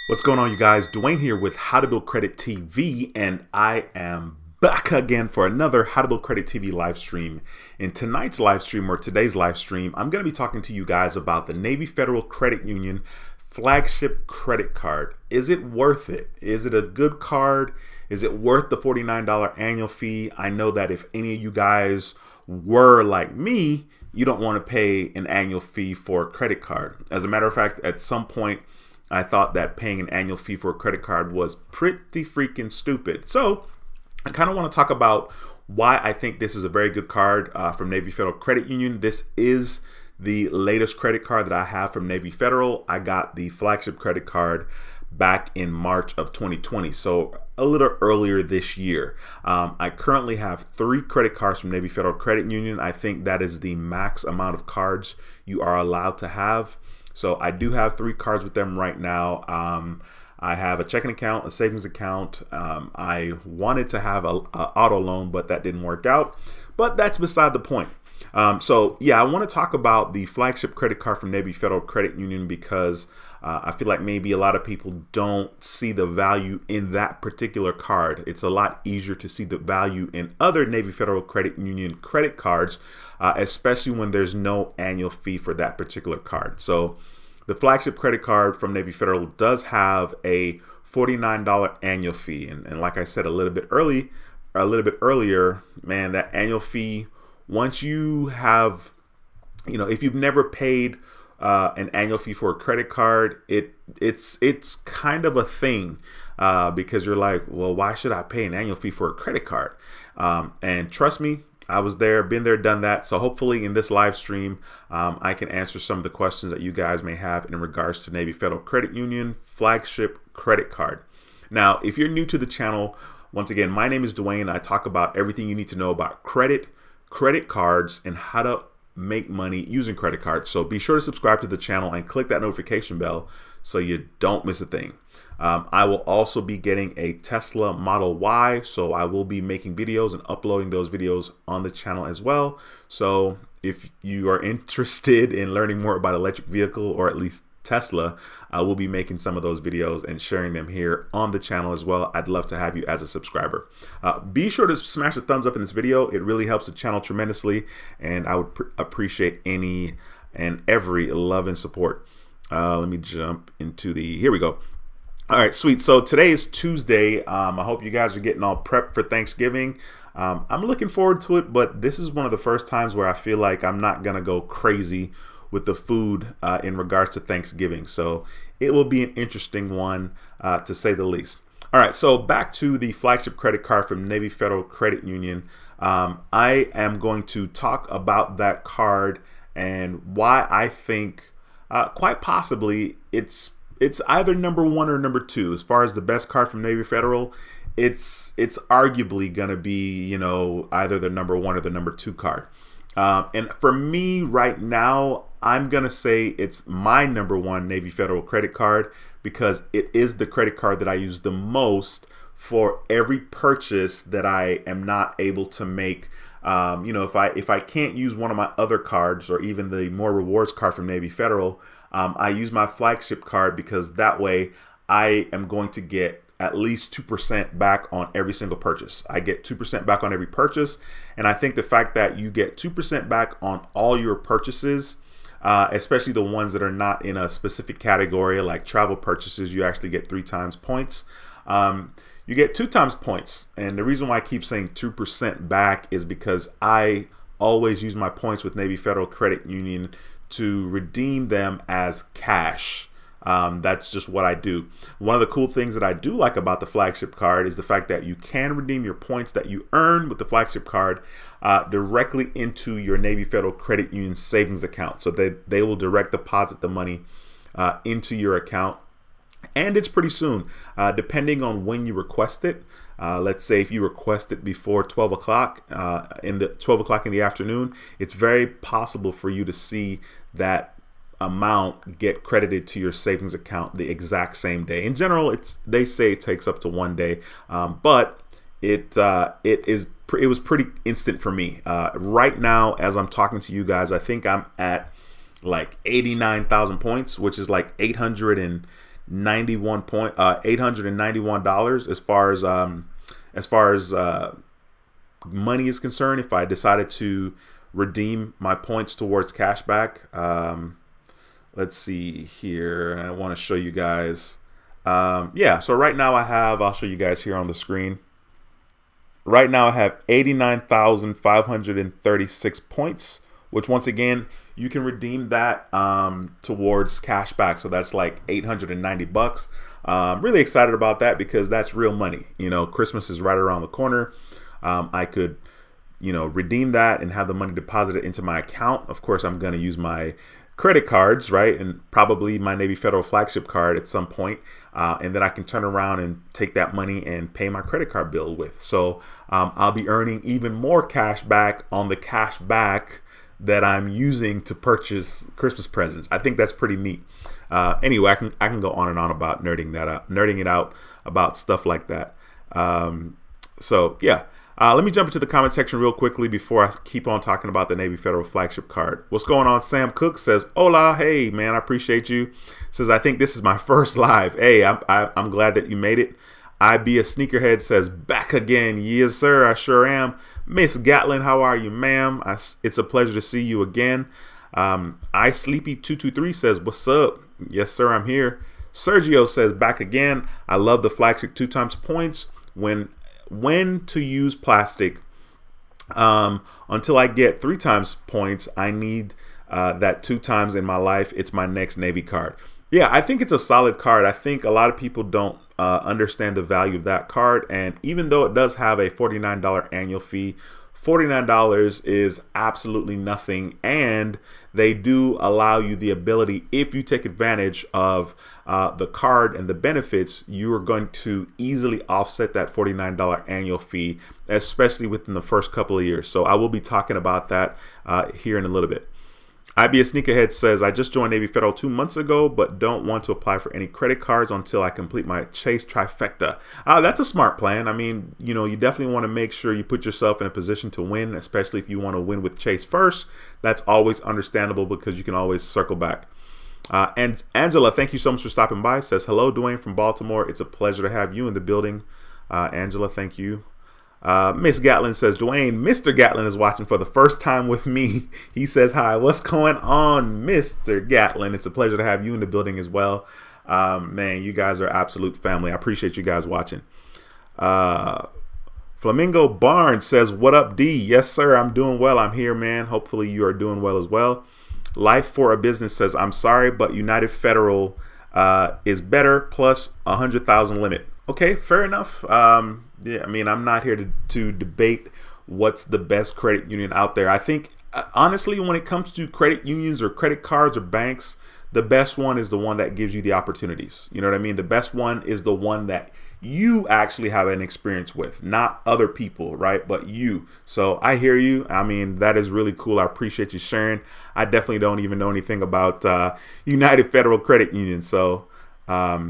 What's going on, you guys? Duane here with How to Build Credit TV, and I am back again for another How to Build Credit TV live stream. In tonight's live stream, or today's live stream, I'm going to be talking to you guys about the Navy Federal Credit Union Flagship Credit Card. Is it worth it? Is it a good card? Is it worth the $49 annual fee? I know that if any of you guys were like me, you don't want to pay an annual fee for a credit card. As a matter of fact, at some point, I thought that paying an annual fee for a credit card was pretty freaking stupid. So I kind of want to talk about why I think this is a very good card from Navy Federal Credit Union. This is the latest credit card that I have from Navy Federal. I got the flagship credit card back in March of 2020, so a little earlier this year. I currently have 3 credit cards from Navy Federal Credit Union. I think that is the max amount of cards you are allowed to have. So I do have 3 cards with them right now. I have a checking account, a savings account. I wanted to have a auto loan, but that didn't work out. But that's beside the point. So yeah, I want to talk about the flagship credit card from Navy Federal Credit Union because I feel like maybe a lot of people don't see the value in that particular card. It's a lot easier to see the value in other Navy Federal Credit Union credit cards, especially when there's no annual fee for that particular card. So the flagship credit card from Navy Federal does have a $49 annual fee. And like I said a little bit earlier, man, that annual fee, once you have, if you've never paid an annual fee for a credit card, it's kind of a thing because you're like, well, why should I pay an annual fee for a credit card? And trust me, I was there, been there, done that. So hopefully in this live stream, I can answer some of the questions that you guys may have in regards to Navy Federal Credit Union flagship credit card. Now, if you're new to the channel, once again, my name is Duane. I talk about everything you need to know about credit cards, and how to make money using credit cards. So be sure to subscribe to the channel and click that notification bell so you don't miss a thing. I will also be getting a Tesla Model Y, so I will be making videos and uploading those videos on the channel as well. So if you are interested in learning more about electric vehicle, or at least Tesla, I will be making some of those videos and sharing them here on the channel as well. I'd love to have you as a subscriber. Be sure to smash a thumbs up in this video. It really helps the channel tremendously, and I would appreciate any and every love and support. Let me jump into here we go. All right, sweet. So today is Tuesday. I hope you guys are getting all prepped for Thanksgiving. I'm looking forward to it, but this is one of the first times where I feel like I'm not gonna go crazy with the food in regards to Thanksgiving. So it will be an interesting one to say the least. All right, so back to the flagship credit card from Navy Federal Credit Union. I am going to talk about that card and why I think quite possibly it's either number 1 or number 2 as far as the best card from Navy Federal. It's arguably gonna be either the number 1 or the number 2 card. And for me right now, I'm gonna say it's my number 1 Navy Federal credit card because it is the credit card that I use the most for every purchase that I am not able to make. If I can't use one of my other cards or even the more rewards card from Navy Federal, I use my flagship card because that way I am going to get at least 2% back on every single purchase. I get 2% back on every purchase. And I think the fact that you get 2% back on all your purchases, especially the ones that are not in a specific category, like travel purchases, you actually get 3 times points. You get 2 times points. And the reason why I keep saying 2% back is because I always use my points with Navy Federal Credit Union to redeem them as cash. That's just what I do. One of the cool things that I do like about the flagship card is the fact that you can redeem your points that you earn with the flagship card directly into your Navy Federal Credit Union savings account. So they will direct deposit the money into your account. And it's pretty soon, depending on when you request it. Let's say if you request it before 12 o'clock in the afternoon, it's very possible for you to see that amount get credited to your savings account the exact same day. In general, they say it takes up to 1 day, but it was pretty instant for me. Right now, as I'm talking to you guys, I think I'm at like 89,000 points, which is like 800 and $891 as far as money is concerned. If I decided to redeem my points towards cashback, let's see here. I want to show you guys. Yeah, so right now I'll show you guys here on the screen. Right now I have 89,536 points, which once again, you can redeem that towards cashback. So that's like 890 bucks. Really excited about that because that's real money. You know, Christmas is right around the corner. I could, redeem that and have the money deposited into my account. Of course, I'm going to use my credit cards, right? And probably my Navy Federal Flagship Card at some point. And then I can turn around and take that money and pay my credit card bill with. So I'll be earning even more cash back on the cash back that I'm using to purchase Christmas presents. I think that's pretty neat. Anyway, I can go on and on about nerding it out about stuff like that. So yeah. Let me jump into the comment section real quickly before I keep on talking about the Navy Federal Flagship Card. What's going on? Sam Cook says, "Hola, hey man, I appreciate you." Says, "I think this is my first live." Hey, I'm glad that you made it. I Be a Sneakerhead says, "Back again." Yes, sir, I sure am. Miss Gatlin, how are you, ma'am? It's a pleasure to see you again. I Sleepy 223 says, "What's up?" Yes, sir, I'm here. Sergio says, "Back again. I love the flagship 2x points. When to use plastic until I get 3x points. I need that 2x in my life. It's my next Navy card." Yeah, I think it's a solid card. I think a lot of people don't understand the value of that card. And even though it does have a $49 annual fee, $49 is absolutely nothing. And they do allow you the ability, if you take advantage of the card and the benefits, you are going to easily offset that $49 annual fee, especially within the first couple of years. So I will be talking about that here in a little bit. I Be a Sneakerhead says, "I just joined Navy Federal 2 months ago, but don't want to apply for any credit cards until I complete my Chase trifecta." That's a smart plan. I mean, you definitely want to make sure you put yourself in a position to win, especially if you want to win with Chase first. That's always understandable because you can always circle back. And Angela, thank you so much for stopping by. Says, "Hello, Duane from Baltimore. It's a pleasure to have you in the building." Angela, thank you. Miss Gatlin says, "Duane, Mr. Gatlin is watching for the first time with me." He says, "Hi, what's going on, Mr. Gatlin? It's a pleasure to have you in the building as well." Man, you guys are absolute family. I appreciate you guys watching. Flamingo Barnes says, "What up, D?" Yes, sir, I'm doing well. I'm here, man. Hopefully you are doing well as well. Life for a Business says, "I'm sorry, but United Federal is better, plus 100,000 limit." Okay, fair enough. Yeah, I mean, I'm not here to debate what's the best credit union out there. I think, honestly, when it comes to credit unions or credit cards or banks, the best one is the one that gives you the opportunities. You know what I mean? The best one is the one that you actually have an experience with, not other people, right? But you. So I hear you. I mean, that is really cool. I appreciate you sharing. I definitely don't even know anything about United Federal Credit Union. So are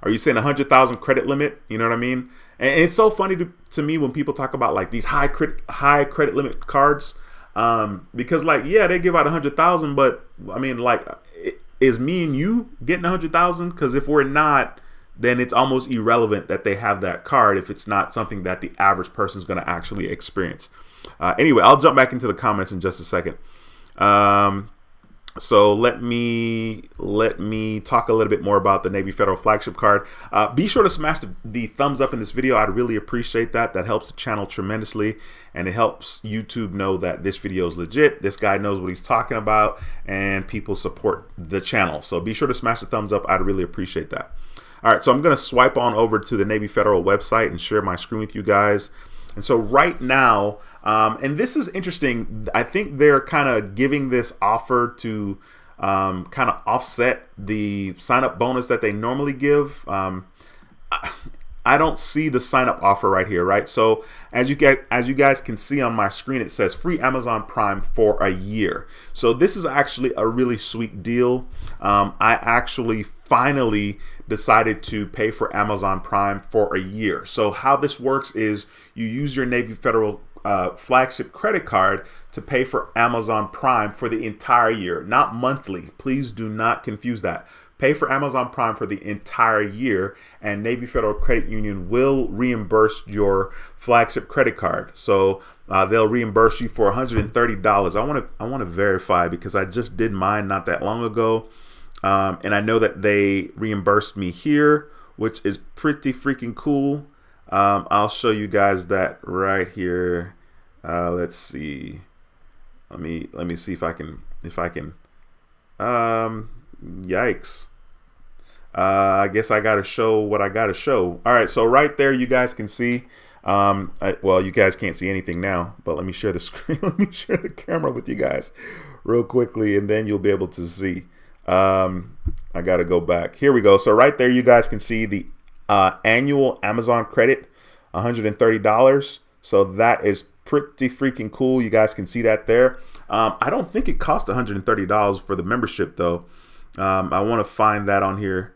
you saying 100,000 credit limit? You know what I mean? And it's so funny to me when people talk about like these high credit limit cards, because like, yeah, they give out 100,000, but I mean, like, is me and you getting 100,000? Because if we're not, then it's almost irrelevant that they have that card if it's not something that the average person is going to actually experience. Anyway, I'll jump back into the comments in just a second. So let me talk a little bit more about the Navy Federal Flagship Card. Be sure to smash the thumbs up in this video. I'd really appreciate that. That helps the channel tremendously, and it helps YouTube know that this video is legit. This guy knows what he's talking about, and people support the channel. So be sure to smash the thumbs up. I'd really appreciate that. All right, so I'm going to swipe on over to the Navy Federal website and share my screen with you guys. And so right now, and this is interesting, I think they're kind of giving this offer to kind of offset the sign-up bonus that they normally give. I don't see the sign-up offer right here, right? So as you guys can see on my screen, it says free Amazon Prime for a year. So this is actually a really sweet deal. I actually finally decided to pay for Amazon Prime for a year. So how this works is you use your Navy Federal flagship credit card to pay for Amazon Prime for the entire year, not monthly. Please do not confuse that. pay for Amazon Prime for the entire year, and Navy Federal Credit Union will reimburse your flagship credit card. So they'll reimburse you for $130. I want to verify because I just did mine not that long ago, and I know that they reimbursed me here, which is pretty freaking cool. I'll show you guys that right here. Let's see. Let me see if I can yikes. I guess I gotta show what I gotta show. All right, so right there you guys can see, well, you guys can't see anything now, but let me share the screen. Let me share the camera with you guys real quickly, and then you'll be able to see. I gotta go back. Here we go. So right there you guys can see the annual Amazon credit, $130. So that is pretty freaking cool. You guys can see that there. I don't think it cost $130 for the membership though. I want to find that on here.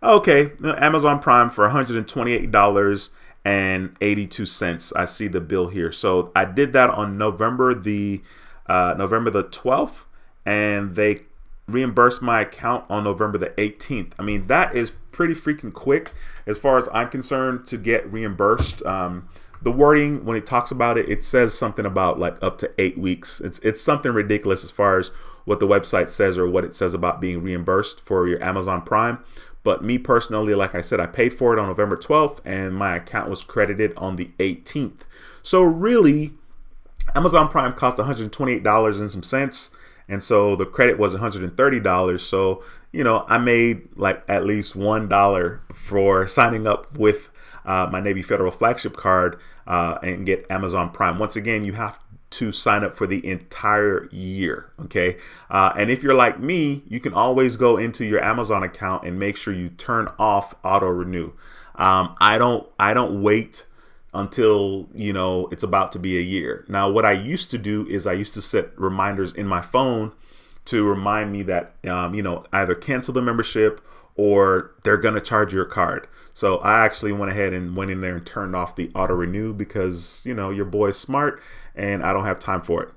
Okay, Amazon Prime for $128.82. I see the bill here. So I did that on November the 12th, and they reimbursed my account on November the 18th. I mean, that is pretty freaking quick as far as I'm concerned to get reimbursed. The wording, when it talks about it, it says something about like up to 8 weeks. It's something ridiculous as far as what the website says or what it says about being reimbursed for your Amazon Prime. But me personally, like I said, I paid for it on November 12th and my account was credited on the 18th. So really, Amazon Prime cost $128 and some cents. And so the credit was $130. So, you know, I made like at least $1 for signing up with my Navy Federal Flagship Card and get Amazon Prime. Once again, you have to sign up for the entire year, okay? And if you're like me, you can always go into your Amazon account and make sure you turn off auto renew. I don't wait until, you know, it's about to be a year. Now, what I used to do is I used to set reminders in my phone to remind me that, you know, either cancel the membership or they're going to charge your card. So I actually went ahead and went in there and turned off the auto renew because, you know, your boy is smart and I don't have time for it.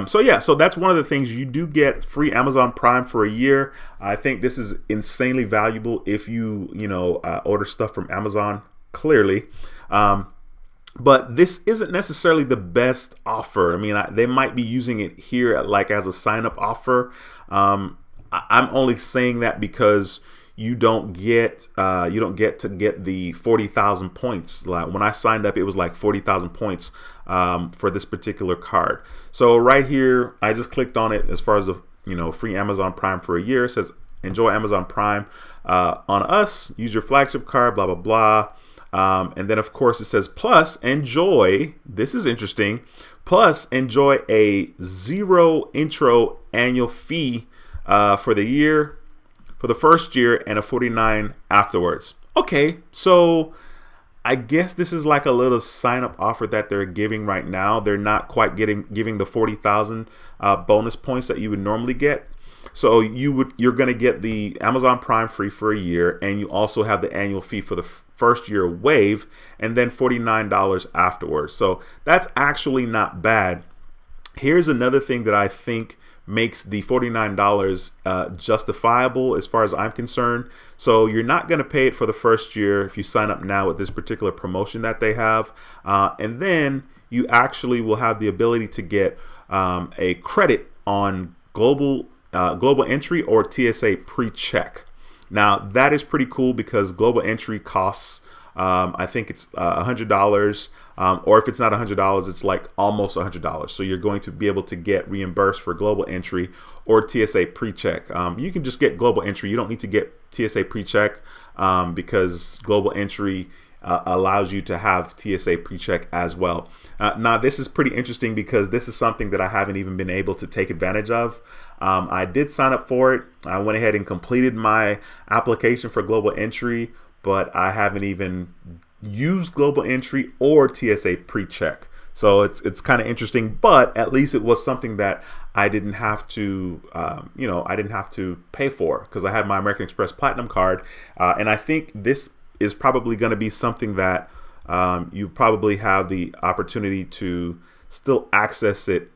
So yeah, so that's one of the things. You do get free Amazon Prime for a year. I think this is insanely valuable if you order stuff from Amazon, clearly. But this isn't necessarily the best offer. I mean, they might be using it here like as a sign-up offer. I'm only saying that because you don't get to get the 40,000 points. Like when I signed up, it was like 40,000 points for this particular card. So right here, I just clicked on it as far as the free Amazon Prime for a year. It says enjoy Amazon Prime on us. Use your flagship card. Blah blah blah. And then of course it says plus enjoy. This is interesting. Plus enjoy a 0 intro annual fee for the year. For the first year and a $49 afterwards. Okay, so I guess this is like a little sign-up offer that they're giving right now. They're not quite giving the 40,000 bonus points that you would normally get. So you're going to get the Amazon Prime free for a year, and you also have the annual fee for the first year waive, and then $49 afterwards. So that's actually not bad. Here's another thing that I think makes the $49 justifiable as far as I'm concerned. So you're not going to pay it for the first year if you sign up now with this particular promotion that they have, and then you actually will have the ability to get a credit on global entry or TSA pre-check. Now that is pretty cool because global entry costs I think it's $100, or if it's not $100, it's like almost $100. So you're going to be able to get reimbursed for global entry or TSA pre-check. You can just get global entry. You don't need to get TSA pre-check because global entry allows you to have TSA pre-check as well. Now this is pretty interesting because this is something that I haven't even been able to take advantage of. I did sign up for it. I went ahead and completed my application for global entry, but I haven't even used global entry or TSA pre-check. So it's kind of interesting, but at least it was something that I didn't have to, I didn't have to pay for because I had my American Express Platinum card. And I think this is probably going to be something that you probably have the opportunity to still access it.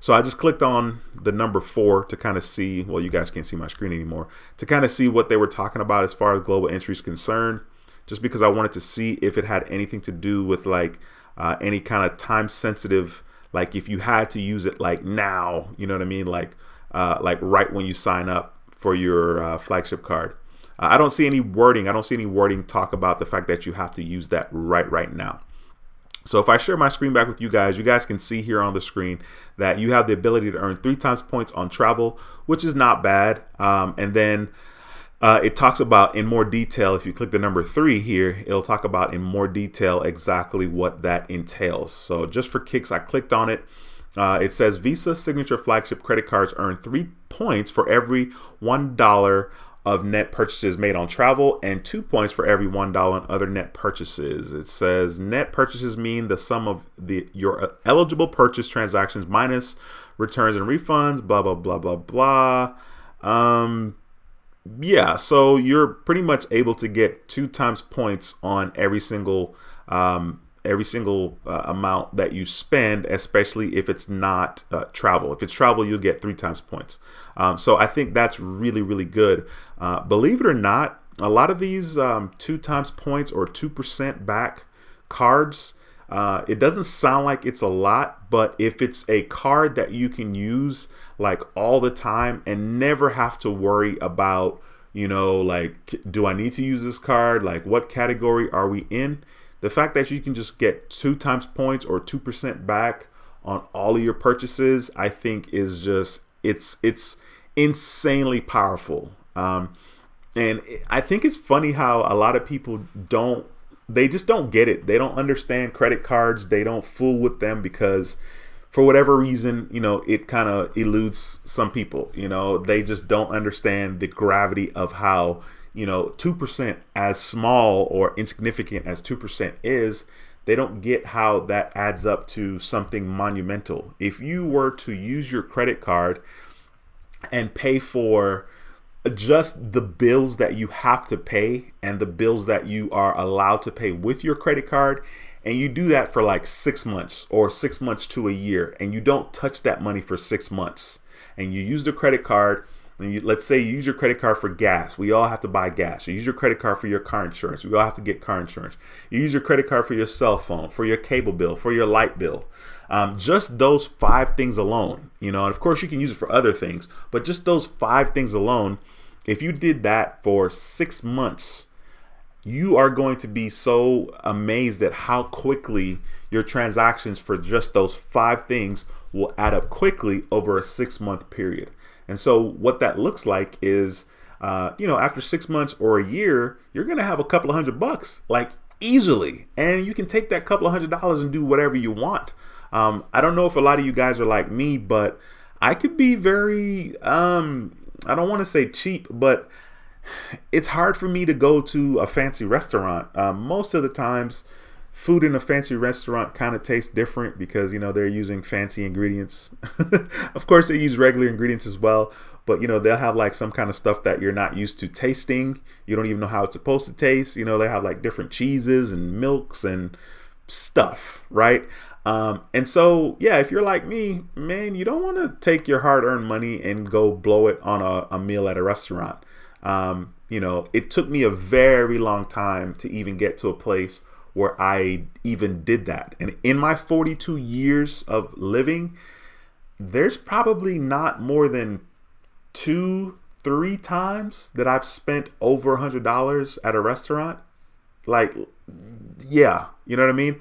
So I just clicked on the number 4 to kind of see, well, you guys can't see my screen anymore, to kind of see what they were talking about as far as global entry is concerned, just because I wanted to see if it had anything to do with like any kind of time sensitive, like if you had to use it like now, you know what I mean? Like right when you sign up for your flagship card. I don't see any wording. I don't see any wording talk about the fact that you have to use that right now. So if I share my screen back with you guys can see here on the screen that you have the ability to earn 3 times points on travel, which is not bad. And then it talks about in more detail. If you click the number 3 here, it'll talk about in more detail exactly what that entails. So just for kicks, I clicked on it. It says Visa Signature Flagship credit cards earn 3 points for every $1 of net purchases made on travel and 2 points for every $1 on other net purchases. It says net purchases mean the sum of your eligible purchase transactions minus returns and refunds, blah, blah, blah, blah, blah. Yeah, so you're pretty much able to get 2 times points on every single amount that you spend, especially if it's not travel. If it's travel, you'll get 3 times points. So I think that's really, really good. Believe it or not, a lot of these 2 times points or 2% back cards, it doesn't sound like it's a lot, but if it's a card that you can use like all the time and never have to worry about, you know, like, do I need to use this card? Like, what category are we in? The fact that you can just get 2 times points or 2% back on all of your purchases, I think is just, it's insanely powerful. And I think it's funny how a lot of people they just don't get it. They don't understand credit cards. They don't fool with them because for whatever reason, you know, it kind of eludes some people. You know, they just don't understand the gravity of how, you know, 2%, as small or insignificant as 2% is, they don't get how that adds up to something monumental. If you were to use your credit card and pay for just the bills that you have to pay and the bills that you are allowed to pay with your credit card, and you do that for like 6 months or 6 months to a year, and you don't touch that money for 6 months, and you use the credit card, and let's say you use your credit card for gas. We all have to buy gas. You use your credit card for your car insurance. We all have to get car insurance. You use your credit card for your cell phone, for your cable bill, for your light bill. Just those 5 things alone, you know, and of course you can use it for other things, but just those 5 things alone, if you did that for 6 months, you are going to be so amazed at how quickly your transactions for just those 5 things will add up quickly over a 6-month period. And so what that looks like is, you know, after 6 months or a year, you're going to have a couple of $100, like easily. And you can take that couple of $100 and do whatever you want. I don't know if a lot of you guys are like me, but I could be very, I don't want to say cheap, but it's hard for me to go to a fancy restaurant. Most of the times, food in a fancy restaurant kind of tastes different because, you know, they're using fancy ingredients. Of course, they use regular ingredients as well, but, you know, they'll have like some kind of stuff that you're not used to tasting. You don't even know how it's supposed to taste. You know, they have like different cheeses and milks and stuff, right? And so, yeah, if you're like me, man, you don't want to take your hard-earned money and go blow it on a meal at a restaurant. You know, it took me a very long time to even get to a place where I even did that. And in my 42 years of living, there's probably not more than 2-3 times that I've spent over $100 at a restaurant. Like, yeah, you know what I mean?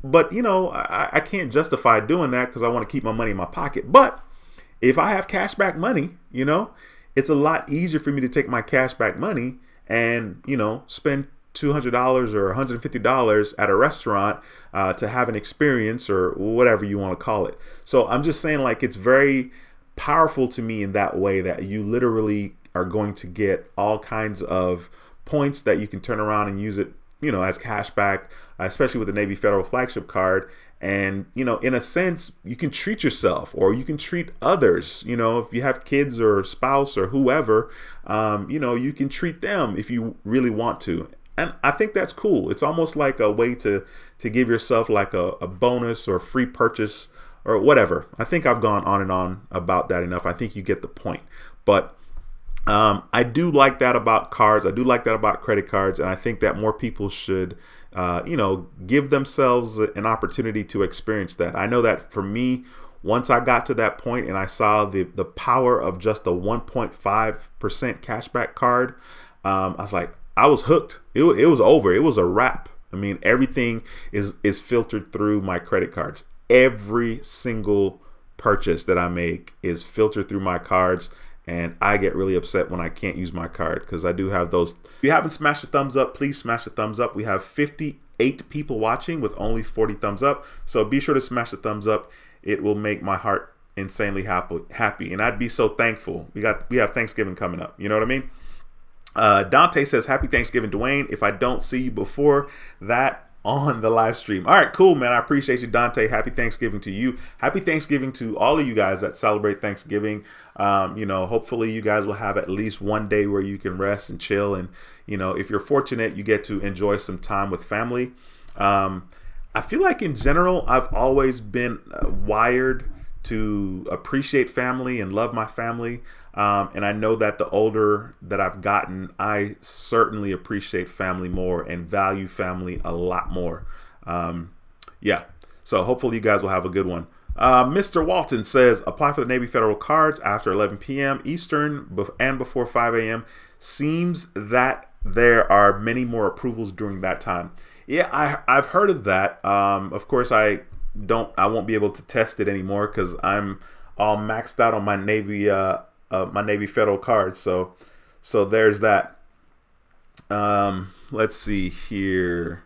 But, you know, I can't justify doing that because I want to keep my money in my pocket. But if I have cashback money, you know, it's a lot easier for me to take my cashback money and, you know, spend $200 or $150 at a restaurant to have an experience or whatever you want to call it. So I'm just saying, like, it's very powerful to me in that way that you literally are going to get all kinds of points that you can turn around and use it, you know, as cashback, especially with the Navy Federal Flagship Card. And, you know, in a sense, you can treat yourself or you can treat others. You know, if you have kids or a spouse or whoever, you know, you can treat them if you really want to. And I think that's cool. It's almost like a way to give yourself like a bonus or free purchase or whatever. I think I've gone on and on about that enough. I think you get the point. But I do like that about cards. I do like that about credit cards. And I think that more people should, give themselves an opportunity to experience that. I know that for me, once I got to that point and I saw the power of just the 1.5% cashback card, I was like, I was hooked. It was over. It was a wrap. I mean, everything is filtered through my credit cards. Every single purchase that I make is filtered through my cards. And I get really upset when I can't use my card because I do have those. If you haven't smashed the thumbs up, please smash the thumbs up. We have 58 people watching with only 40 thumbs up. So be sure to smash the thumbs up. It will make my heart insanely happy. And I'd be so thankful. We have Thanksgiving coming up. You know what I mean? Dante says, happy Thanksgiving, Duane. If I don't see you before that on the live stream. All right, cool, man. I appreciate you, Dante. Happy Thanksgiving to you. Happy Thanksgiving to all of you guys that celebrate Thanksgiving. Hopefully you guys will have at least one day where you can rest and chill. And, if you're fortunate, you get to enjoy some time with family. I feel like in general, I've always been wired to appreciate family and love my family. And I know that the older that I've gotten, I certainly appreciate family more and value family a lot more. So hopefully you guys will have a good one. Mr. Walton says, apply for the Navy Federal cards after 11 p.m. Eastern and before 5 a.m. Seems that there are many more approvals during that time. Yeah, I've heard of that. Of course, I won't be able to test it anymore because I'm all maxed out on my Navy Federal card. So there's that. Let's see here.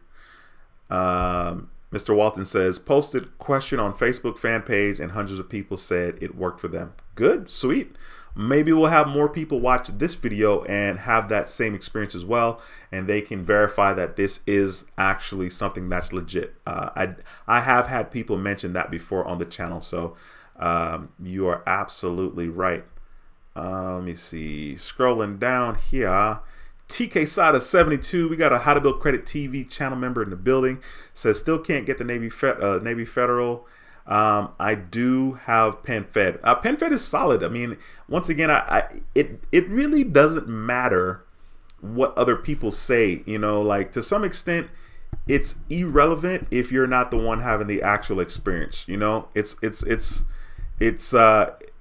Mr. Walton says, posted question on Facebook fan page and hundreds of people said it worked for them. Good, sweet. Maybe we'll have more people watch this video and have that same experience as well, and they can verify that this is actually something that's legit. I have had people mention that before on the channel, so you are absolutely right. Let me see. Scrolling down here. TK Sada 72. We got a How to Build Credit TV channel member in the building. Says still can't get the Navy Federal. I do have PenFed. PenFed is solid. I mean, once again, it really doesn't matter what other people say. Like to some extent, it's irrelevant if you're not the one having the actual experience.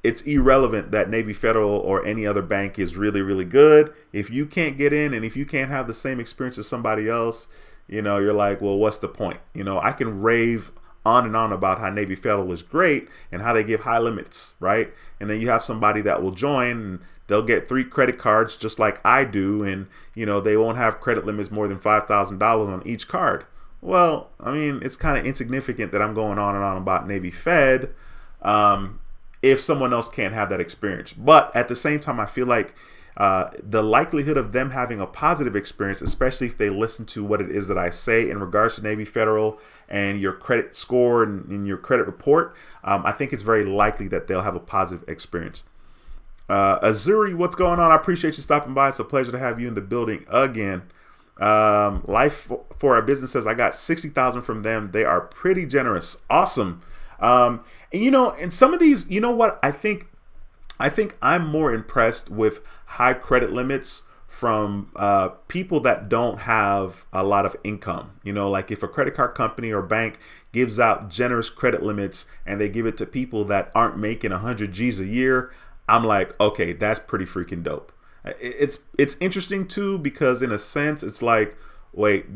It's irrelevant that Navy Federal or any other bank is really, really good. If you can't get in and if you can't have the same experience as somebody else, you're like, well, what's the point? I can rave on and on about how Navy Federal is great and how they give high limits, right? And then you have somebody that will join and they'll get 3 credit cards just like I do, and they won't have credit limits more than $5,000 on each card. Well, I mean, it's kind of insignificant that I'm going on and on about Navy Fed if someone else can't have that experience. But at the same time, I feel like the likelihood of them having a positive experience, especially if they listen to what it is that I say in regards to Navy Federal and your credit score and your credit report, I think it's very likely that they'll have a positive experience. Azuri, what's going on? I appreciate you stopping by. It's a pleasure to have you in the building again. Life for a Business says, I got 60,000 from them. They are pretty generous. Awesome. And some of these, what I think I'm more impressed with high credit limits from people that don't have a lot of income. Like if a credit card company or bank gives out generous credit limits and they give it to people that aren't making 100 G's a year, I'm like, okay, that's pretty freaking dope. It's interesting too, because in a sense, it's like, wait,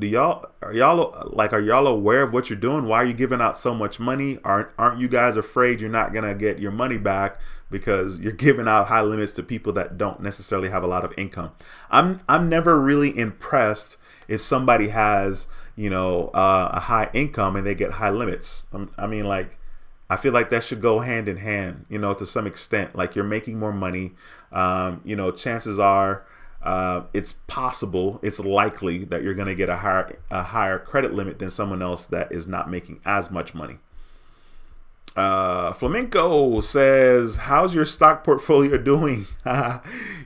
are y'all aware of what you're doing? Why are you giving out so much money? Aren't you guys afraid you're not gonna get your money back because you're giving out high limits to people that don't necessarily have a lot of income? I'm never really impressed if somebody has a high income and they get high limits. I feel like that should go hand in hand, to some extent. Like you're making more money, chances are it's possible, it's likely that you're going to get a higher credit limit than someone else that is not making as much money. Flamenco says, how's your stock portfolio doing?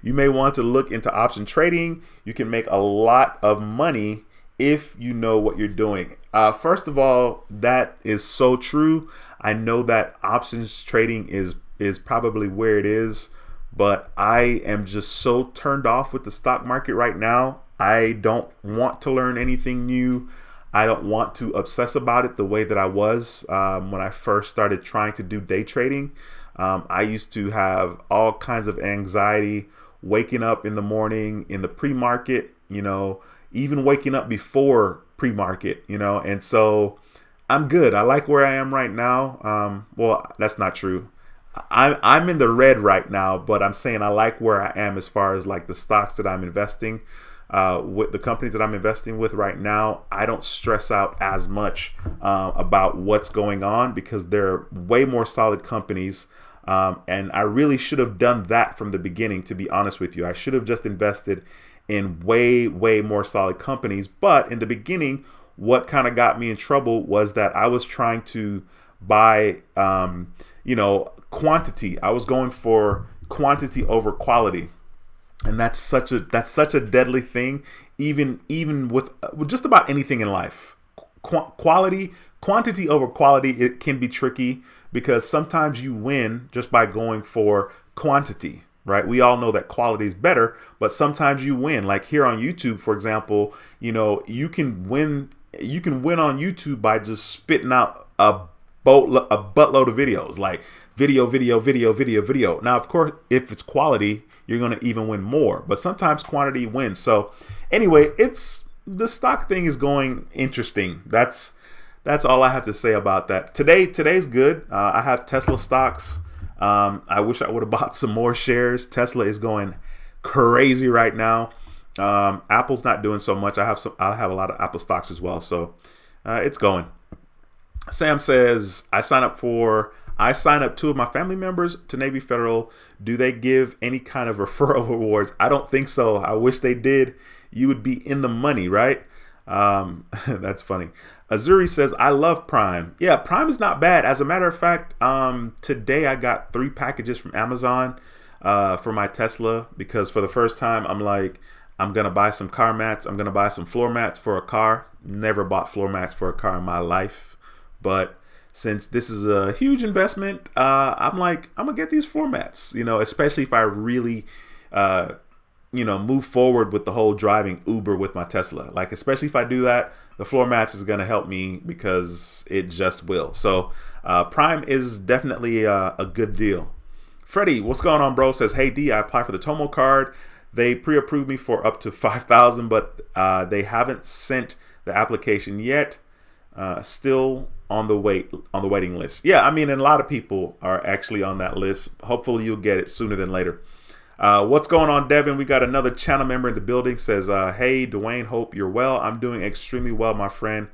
You may want to look into option trading. You can make a lot of money if you know what you're doing. First of all, that is so true. I know that options trading is probably where it is, but I am just so turned off with the stock market right now. I don't want to learn anything new. I don't want to obsess about it the way that I was when I first started trying to do day trading. I used to have all kinds of anxiety waking up in the morning in the pre-market, even waking up before pre-market, and so I'm good. I like where I am right now. Well, that's not true. I'm in the red right now, but I'm saying I like where I am as far as like the stocks that I'm investing with, the companies that I'm investing with right now. I don't stress out as much about what's going on because they're way more solid companies. And I really should have done that from the beginning, to be honest with you. I should have just invested in way more solid companies. But in the beginning, what kind of got me in trouble was that I was trying to buy, quantity. I was going for quantity over quality. And that's such a deadly thing, even with just about anything in life. Quantity over quality, it can be tricky because sometimes you win just by going for quantity, right? We all know that quality is better, but sometimes you win. Like here on YouTube, for example, you can win on YouTube by just spitting out a buttload of videos, like video. Now, of course, if it's quality, you're going to even win more, but sometimes quantity wins. So anyway, the stock thing is going interesting. That's all I have to say about that. Today's good. I have Tesla stocks. I wish I would have bought some more shares. Tesla is going crazy right now. Apple's not doing so much. I have a lot of Apple stocks as well. So it's going. Sam says, I sign up 2 of my family members to Navy Federal. Do they give any kind of referral rewards? I don't think so. I wish they did. You would be in the money, right? That's funny. Azuri says, I love Prime. Yeah, Prime is not bad. As a matter of fact, today I got 3 packages from Amazon for my Tesla because for the first time I'm like, I'm going to buy some car mats. I'm going to buy some floor mats for a car. Never bought floor mats for a car in my life. But since this is a huge investment, I'm like, I'm going to get these floor mats, especially if I really, move forward with the whole driving Uber with my Tesla. Like, especially if I do that, the floor mats is going to help me because it just will. So Prime is definitely a good deal. Freddie, what's going on, bro? Says, hey, D, I applied for the Tomo card. They pre-approved me for up to $5,000, but they haven't sent the application yet. Still on the waiting list. Yeah, I mean, and a lot of people are actually on that list. Hopefully you'll get it sooner than later. What's going on, Devin? We got another channel member in the building. Says, hey, Duane, hope you're well. I'm doing extremely well, my friend.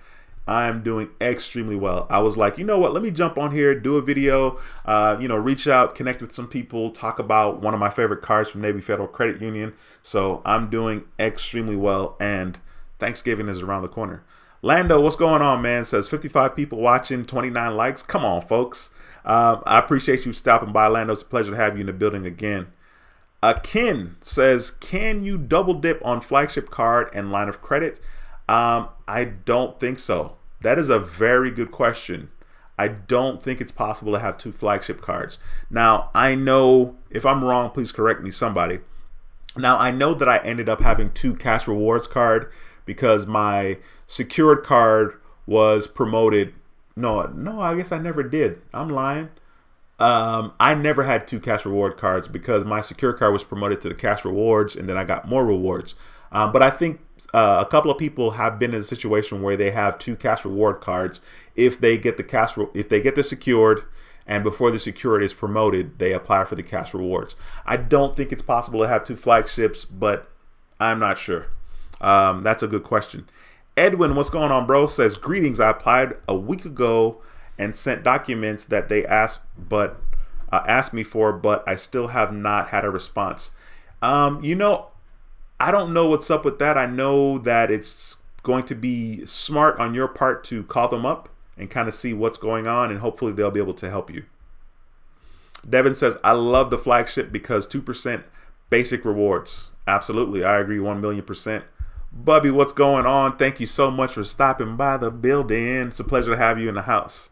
I am doing extremely well. I was like, you know what? Let me jump on here, do a video, reach out, connect with some people, talk about one of my favorite cards from Navy Federal Credit Union. So I'm doing extremely well, and Thanksgiving is around the corner. Lando, what's going on, man? Says 55 people watching, 29 likes. Come on, folks. I appreciate you stopping by, Lando. It's a pleasure to have you in the building again. Ken says, can you double dip on flagship card and line of credit? I don't think so. That is a very good question. I don't think it's possible to have 2 flagship cards. Now, I know, if I'm wrong, please correct me, somebody. Now, I know that I ended up having 2 cash rewards card because my secured card was promoted. No, I guess I never did. I'm lying. I never had 2 cash reward cards because my secure card was promoted to the cash rewards, and then I got more rewards. But I think a couple of people have been in a situation where they have 2 cash reward cards. If they get the secured, and before the secured is promoted, they apply for the cash rewards. I don't think it's possible to have 2 flagships, but I'm not sure. That's a good question. Edwin, what's going on, bro? Says, greetings. I applied a week ago and sent documents that they asked me for, but I still have not had a response. I don't know what's up with that. I know that it's going to be smart on your part to call them up and kind of see what's going on, and hopefully they'll be able to help you. Devin says, I love the flagship because 2% basic rewards. Absolutely. I agree 1,000,000%. Bubby, what's going on? Thank you so much for stopping by the building. It's a pleasure to have you in the house.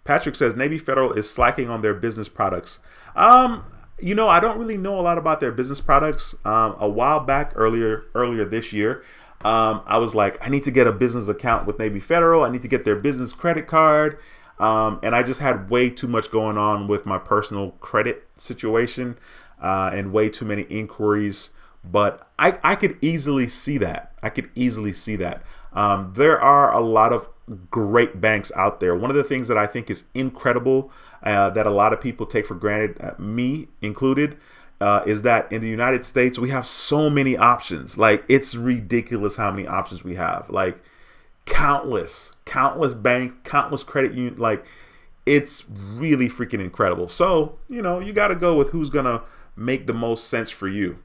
Patrick says Navy Federal is slacking on their business products. I don't really know a lot about their business products. A while back, earlier this year, I was like, I need to get a business account with Navy Federal. I need to get their business credit card. And I just had way too much going on with my personal credit situation and way too many inquiries. But I could easily see that. There are a lot of great banks out there. One of the things that I think is incredible that a lot of people take for granted, me included, is that in the United States, we have so many options. Like, it's ridiculous how many options we have. Like, countless banks, countless credit unions. Like, it's really freaking incredible. So, you got to go with who's going to make the most sense for you.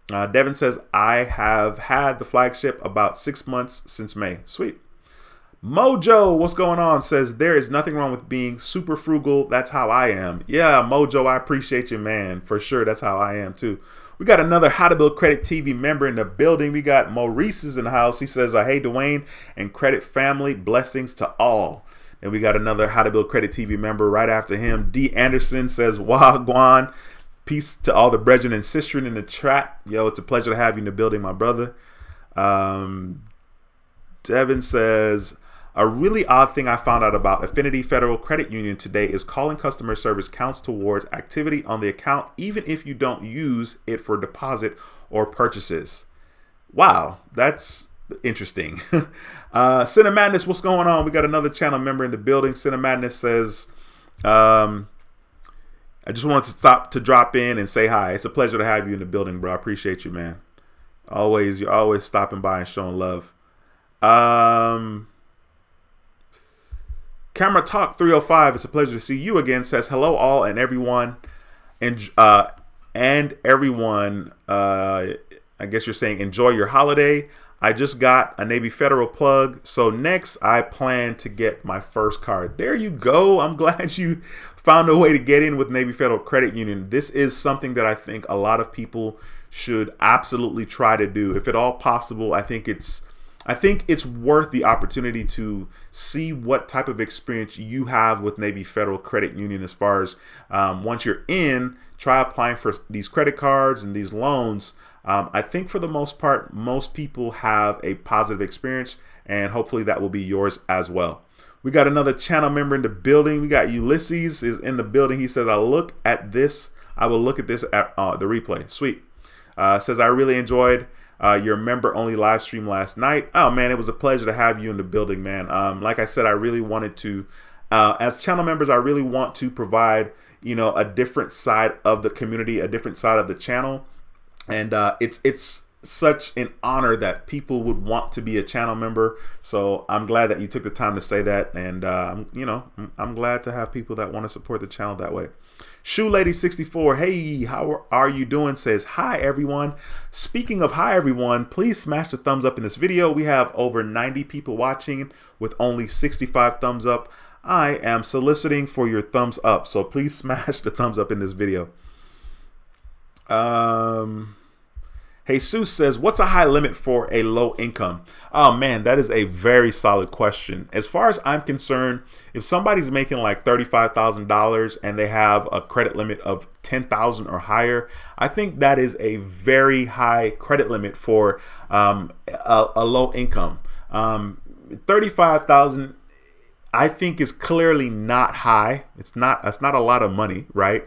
Devin says, I have had the flagship about 6 months since May. Sweet. Mojo, what's going on? Says, there is nothing wrong with being super frugal. That's how I am. Yeah, Mojo, I appreciate you, man. For sure, that's how I am, too. We got another How to Build Credit TV member in the building. We got Maurice is in the house. He says, hey, Duane and Credit family, blessings to all. And we got another How to Build Credit TV member right after him. D. Anderson says, Wagwan. Peace to all the brethren and sistren in the chat. Yo, it's a pleasure to have you in the building, my brother. Devin says, a really odd thing I found out about Affinity Federal Credit Union today is calling customer service counts towards activity on the account, even if you don't use it for deposit or purchases. Wow, that's interesting. Cinna Madness, what's going on? We got another channel member in the building. Cinna Madness says, I just wanted to stop to drop in and say hi. It's a pleasure to have you in the building, bro. I appreciate you, man. You're always stopping by and showing love. Camera Talk 305. It's a pleasure to see you again. Says hello all and everyone, and everyone. I guess you're saying enjoy your holiday. I just got a Navy Federal plug, so next I plan to get my first card. There you go. I'm glad you found a way to get in with Navy Federal Credit Union. This is something that I think a lot of people should absolutely try to do. If at all possible, I think it's worth the opportunity to see what type of experience you have with Navy Federal Credit Union as far as once you're in, try applying for these credit cards and these loans. I think for the most part, most people have a positive experience, and hopefully that will be yours as well. We got another channel member in the building. We got Ulysses is in the building. He says, I will look at this at the replay. Sweet. Says, I really enjoyed your member-only live stream last night. Oh, man, it was a pleasure to have you in the building, man. Like I said, I really wanted to, as channel members, I really want to provide, a different side of the community, a different side of the channel. And it's such an honor that people would want to be a channel member. So I'm glad that you took the time to say that. And, I'm glad to have people that want to support the channel that way. Shoe Lady 64, hey, how are you doing? Says, hi, everyone. Speaking of hi, everyone, please smash the thumbs up in this video. We have over 90 people watching with only 65 thumbs up. I am soliciting for your thumbs up. So please smash the thumbs up in this video. Jesus says, what's a high limit for a low income? Oh man, that is a very solid question. As far as I'm concerned, if somebody's making like $35,000 and they have a credit limit of $10,000 or higher, I think that is a very high credit limit for a low income. $35,000 I think is clearly not high. That's not a lot of money, right?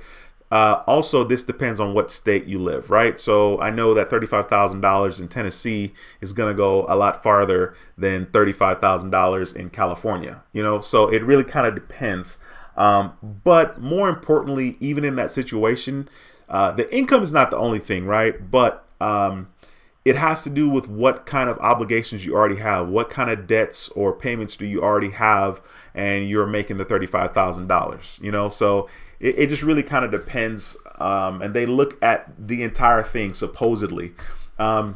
Also, this depends on what state you live, right? So I know that $35,000 in Tennessee is going to go a lot farther than $35,000 in California, so it really kind of depends. But more importantly, even in that situation, the income is not the only thing, right? But it has to do with what kind of obligations you already have, what kind of debts or payments do you already have, and you're making the $35,000, so it just really kind of depends. And they look at the entire thing, supposedly. I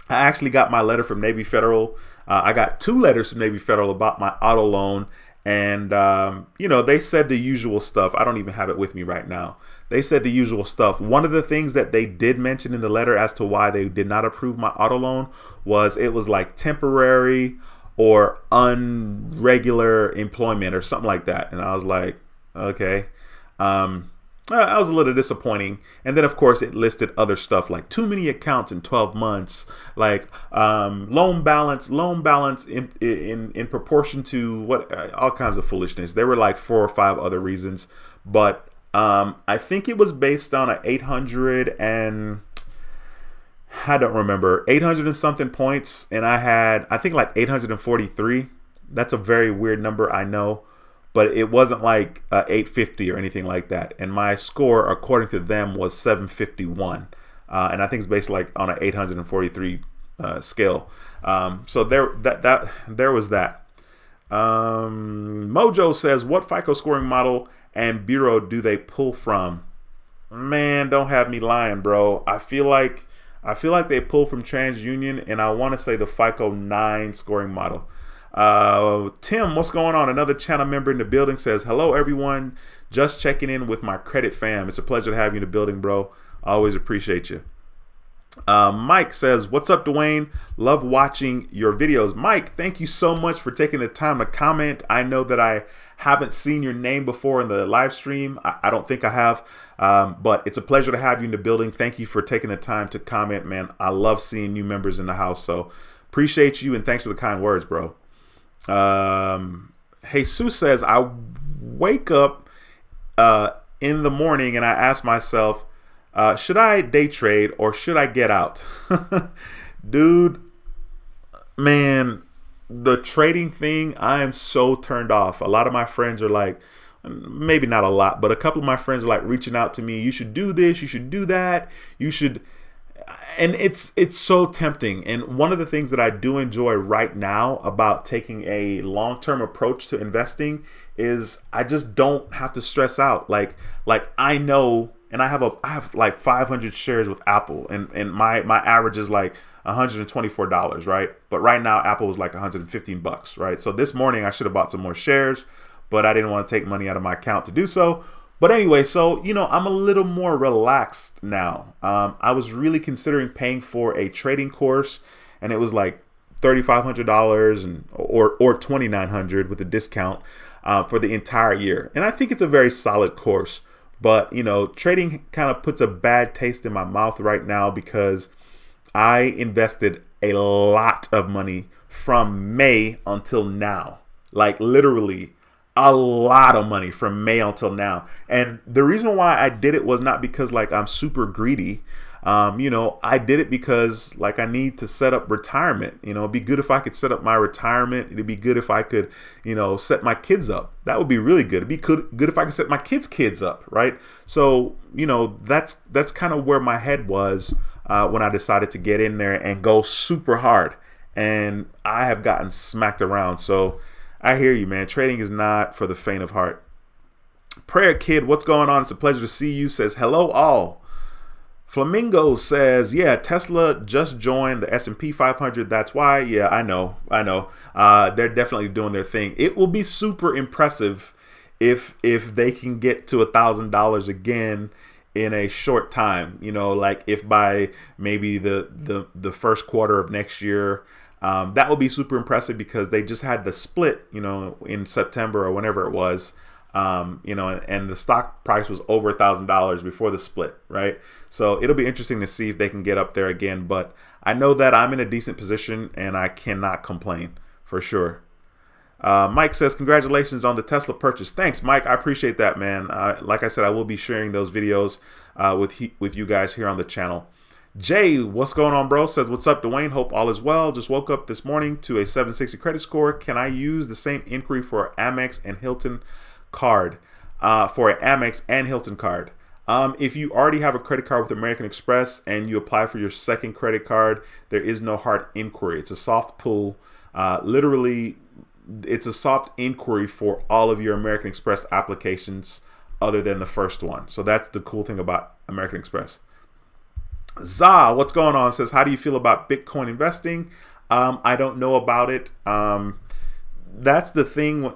actually got my letter from Navy Federal. I got 2 letters from Navy Federal about my auto loan, And, they said the usual stuff. I don't even have it with me right now. They said the usual stuff. One of the things that they did mention in the letter as to why they did not approve my auto loan was it was like temporary or unregular employment or something like that. And I was like, okay. I was a little disappointing. And then, of course, it listed other stuff like too many accounts in 12 months, like loan balance in proportion to what all kinds of foolishness. There were like 4 or 5 other reasons. But I think it was based on a 800 and I don't remember 800 and something points. And I had, I think like 843. That's a very weird number, I know. But it wasn't like 850 or anything like that. And my score, according to them, was 751. And I think it's based like on an 843 scale. So there was that. Mojo says, what FICO scoring model and bureau do they pull from? Man, don't have me lying, bro. I feel like they pull from TransUnion, and I want to say the FICO 9 scoring model. Tim, what's going on? Another channel member in the building says, hello everyone, just checking in with my credit fam. It's a pleasure to have you in the building, bro. I always appreciate you. Mike says, what's up, Duane? Love watching your videos. Mike, thank you so much for taking the time to comment. I know that I haven't seen your name before in the live stream. I don't think I have, but it's a pleasure to have you in the building. Thank you for taking the time to comment, man. I love seeing new members in the house, so appreciate you and thanks for the kind words, bro. Jesus says, I wake up in the morning and I ask myself, should I day trade or should I get out? Dude, man, the trading thing, I am so turned off. A lot of my friends are like, maybe not a lot, but a couple of my friends are like reaching out to me. You should do this. You should do that. You should. And it's so tempting. And one of the things that I do enjoy right now about taking a long-term approach to investing is I just don't have to stress out. Like I know, and I have like 500 shares with Apple, and my average is like $124, right? But right now Apple was like $115, right? So this morning I should have bought some more shares, but I didn't want to take money out of my account to do so. But anyway, so, I'm a little more relaxed now. I was really considering paying for a trading course, and it was like $3,500 or $2,900 with a discount for the entire year. And I think it's a very solid course. But, trading kind of puts a bad taste in my mouth right now because I invested a lot of money from May until now. Like literally a lot of money from May until now. And the reason why I did it was not because like I'm super greedy. I did it because like I need to set up retirement. It'd be good if I could set up my retirement. It'd be good if I could, set my kids up. That would be really good. It'd be good if I could set my kids up, right? So, that's kind of where my head was when I decided to get in there and go super hard. And I have gotten smacked around. So I hear you, man. Trading is not for the faint of heart. Prayer Kid, what's going on? It's a pleasure to see you. Says, hello all. Flamingo says, yeah, Tesla just joined the S&P 500. That's why. Yeah, I know. They're definitely doing their thing. It will be super impressive if they can get to $1,000 again in a short time. Like if by maybe the first quarter of next year. That will be super impressive because they just had the split, in September or whenever it was, and the stock price was over $1,000 before the split, right? So it'll be interesting to see if they can get up there again. But I know that I'm in a decent position and I cannot complain for sure. Mike says, congratulations on the Tesla purchase. Thanks, Mike. I appreciate that, man. Like I said, I will be sharing those videos with you guys here on the channel. Jay, what's going on, bro? Says, what's up, Duane? Hope all is well. Just woke up this morning to a 760 credit score. Can I use the same inquiry for Amex and Hilton card? If you already have a credit card with American Express and you apply for your second credit card, there is no hard inquiry. It's a soft pull. Literally, it's a soft inquiry for all of your American Express applications other than the first one. So that's the cool thing about American Express. Za, what's going on? Says, how do you feel about Bitcoin investing? I don't know about it. That's the thing.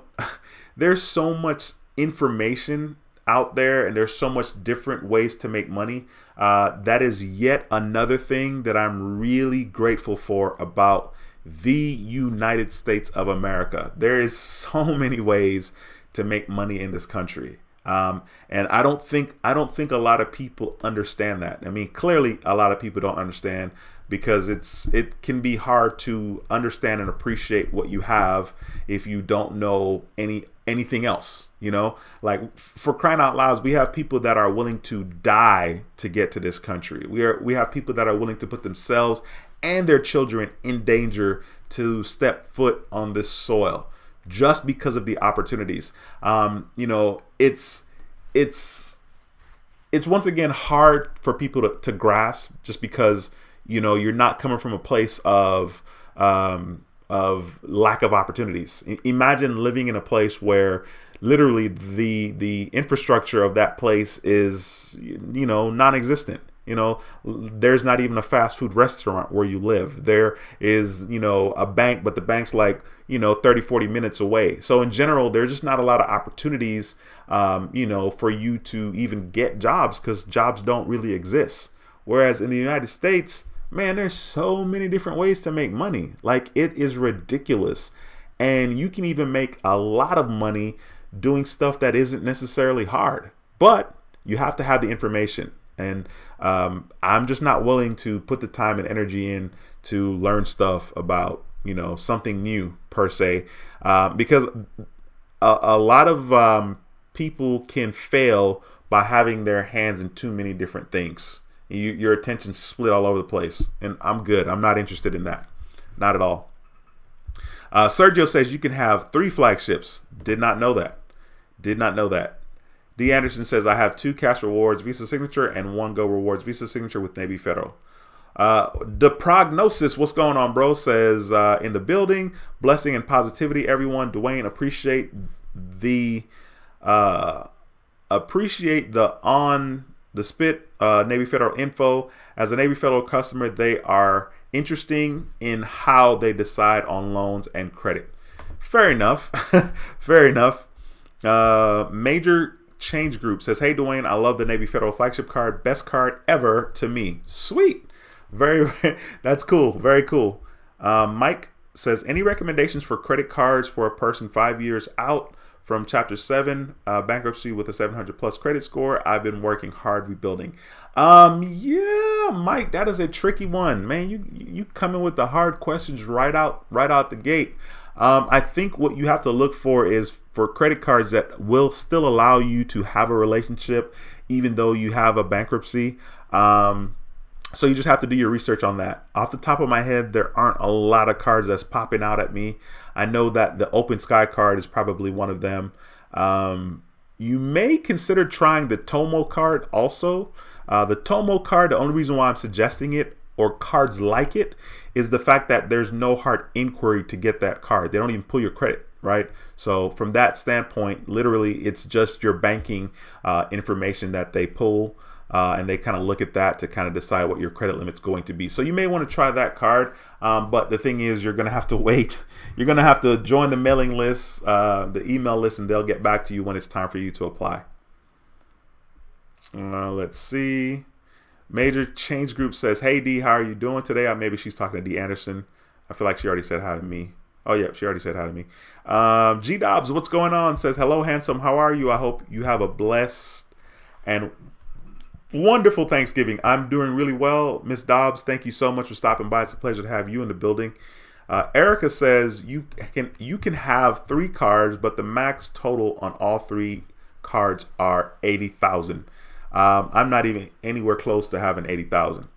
there's so much information out there, and there's so much different ways to make money. That is yet another thing that I'm really grateful for about the United States of America. There is so many ways to make money in this country. And I don't think a lot of people understand that. I mean, clearly a lot of people don't understand, because it can be hard to understand and appreciate what you have if you don't know anything else, you know. Like, for crying out loud, we have people that are willing to die to get to this country. We have people that are willing to put themselves and their children in danger to step foot on this soil, just because of the opportunities. You know, it's once again hard for people to grasp, just because, you know, you're not coming from a place of lack of opportunities. Imagine living in a place where literally the infrastructure of that place is, you know, non-existent. You know, there's not even a fast food restaurant where you live. There is, you know, a bank, but the bank's like, you know, 30-40 minutes away. So in general, there's just not a lot of opportunities, you know, for you to even get jobs, because jobs don't really exist. Whereas in the United States, man, there's so many different ways to make money. Like, it is ridiculous. And you can even make a lot of money doing stuff that isn't necessarily hard, but you have to have the information. And I'm just not willing to put the time and energy in to learn stuff about, you know, something new per se, because a lot of people can fail by having their hands in too many different things. Your attention's split all over the place, and I'm good. I'm not interested in that. Not at all. Sergio says you can have 3 flagships. Did not know that. Did not know that. D. Anderson says I have 2 cash rewards Visa signature and 1 Go rewards Visa signature with Navy Federal. The prognosis, what's going on, bro? Says in the building, blessing and positivity, everyone. Duane, appreciate the on the spit Navy Federal info. As a Navy Federal customer, they are interesting in how they decide on loans and credit. Fair enough. Fair enough. Major Change Group says, hey, Duane, I love the Navy Federal Flagship Card. Best card ever to me. Sweet. That's cool. Very cool. Mike says, any recommendations for credit cards for a person 5 years out from Chapter 7 bankruptcy with a 700 plus credit score? I've been working hard rebuilding. Yeah, Mike, that is a tricky one, man. You come in with the hard questions right out the gate. I think what you have to look for is for credit cards that will still allow you to have a relationship even though you have a bankruptcy. So you just have to do your research on that. Off the top of my head, there aren't a lot of cards that's popping out at me. I know that the Open Sky card is probably one of them. You may consider trying the Tomo card also. The Tomo card, the only reason why I'm suggesting it, or cards like it, is the fact that there's no hard inquiry to get that card. They don't even pull your credit, right? So from that standpoint, literally, it's just your banking information that they pull. And they kind of look at that to kind of decide what your credit limit's going to be. So you may want to try that card. But the thing is, you're going to have to wait. You're going to have to join the mailing list, the email list, and they'll get back to you when it's time for you to apply. Let's see. Major Change Group says, hey, D, how are you doing today? Maybe she's talking to D. Anderson. I feel like she already said hi to me. Oh, yeah, she already said hi to me. G. Dobbs, what's going on? Says, hello, handsome. How are you? I hope you have a blessed and wonderful Thanksgiving. I'm doing really well. Miss Dobbs, thank you so much for stopping by. It's a pleasure to have you in the building. Erica says you can have 3 cards, but the max total on all 3 cards are 80,000. I'm not even anywhere close to having 80,000.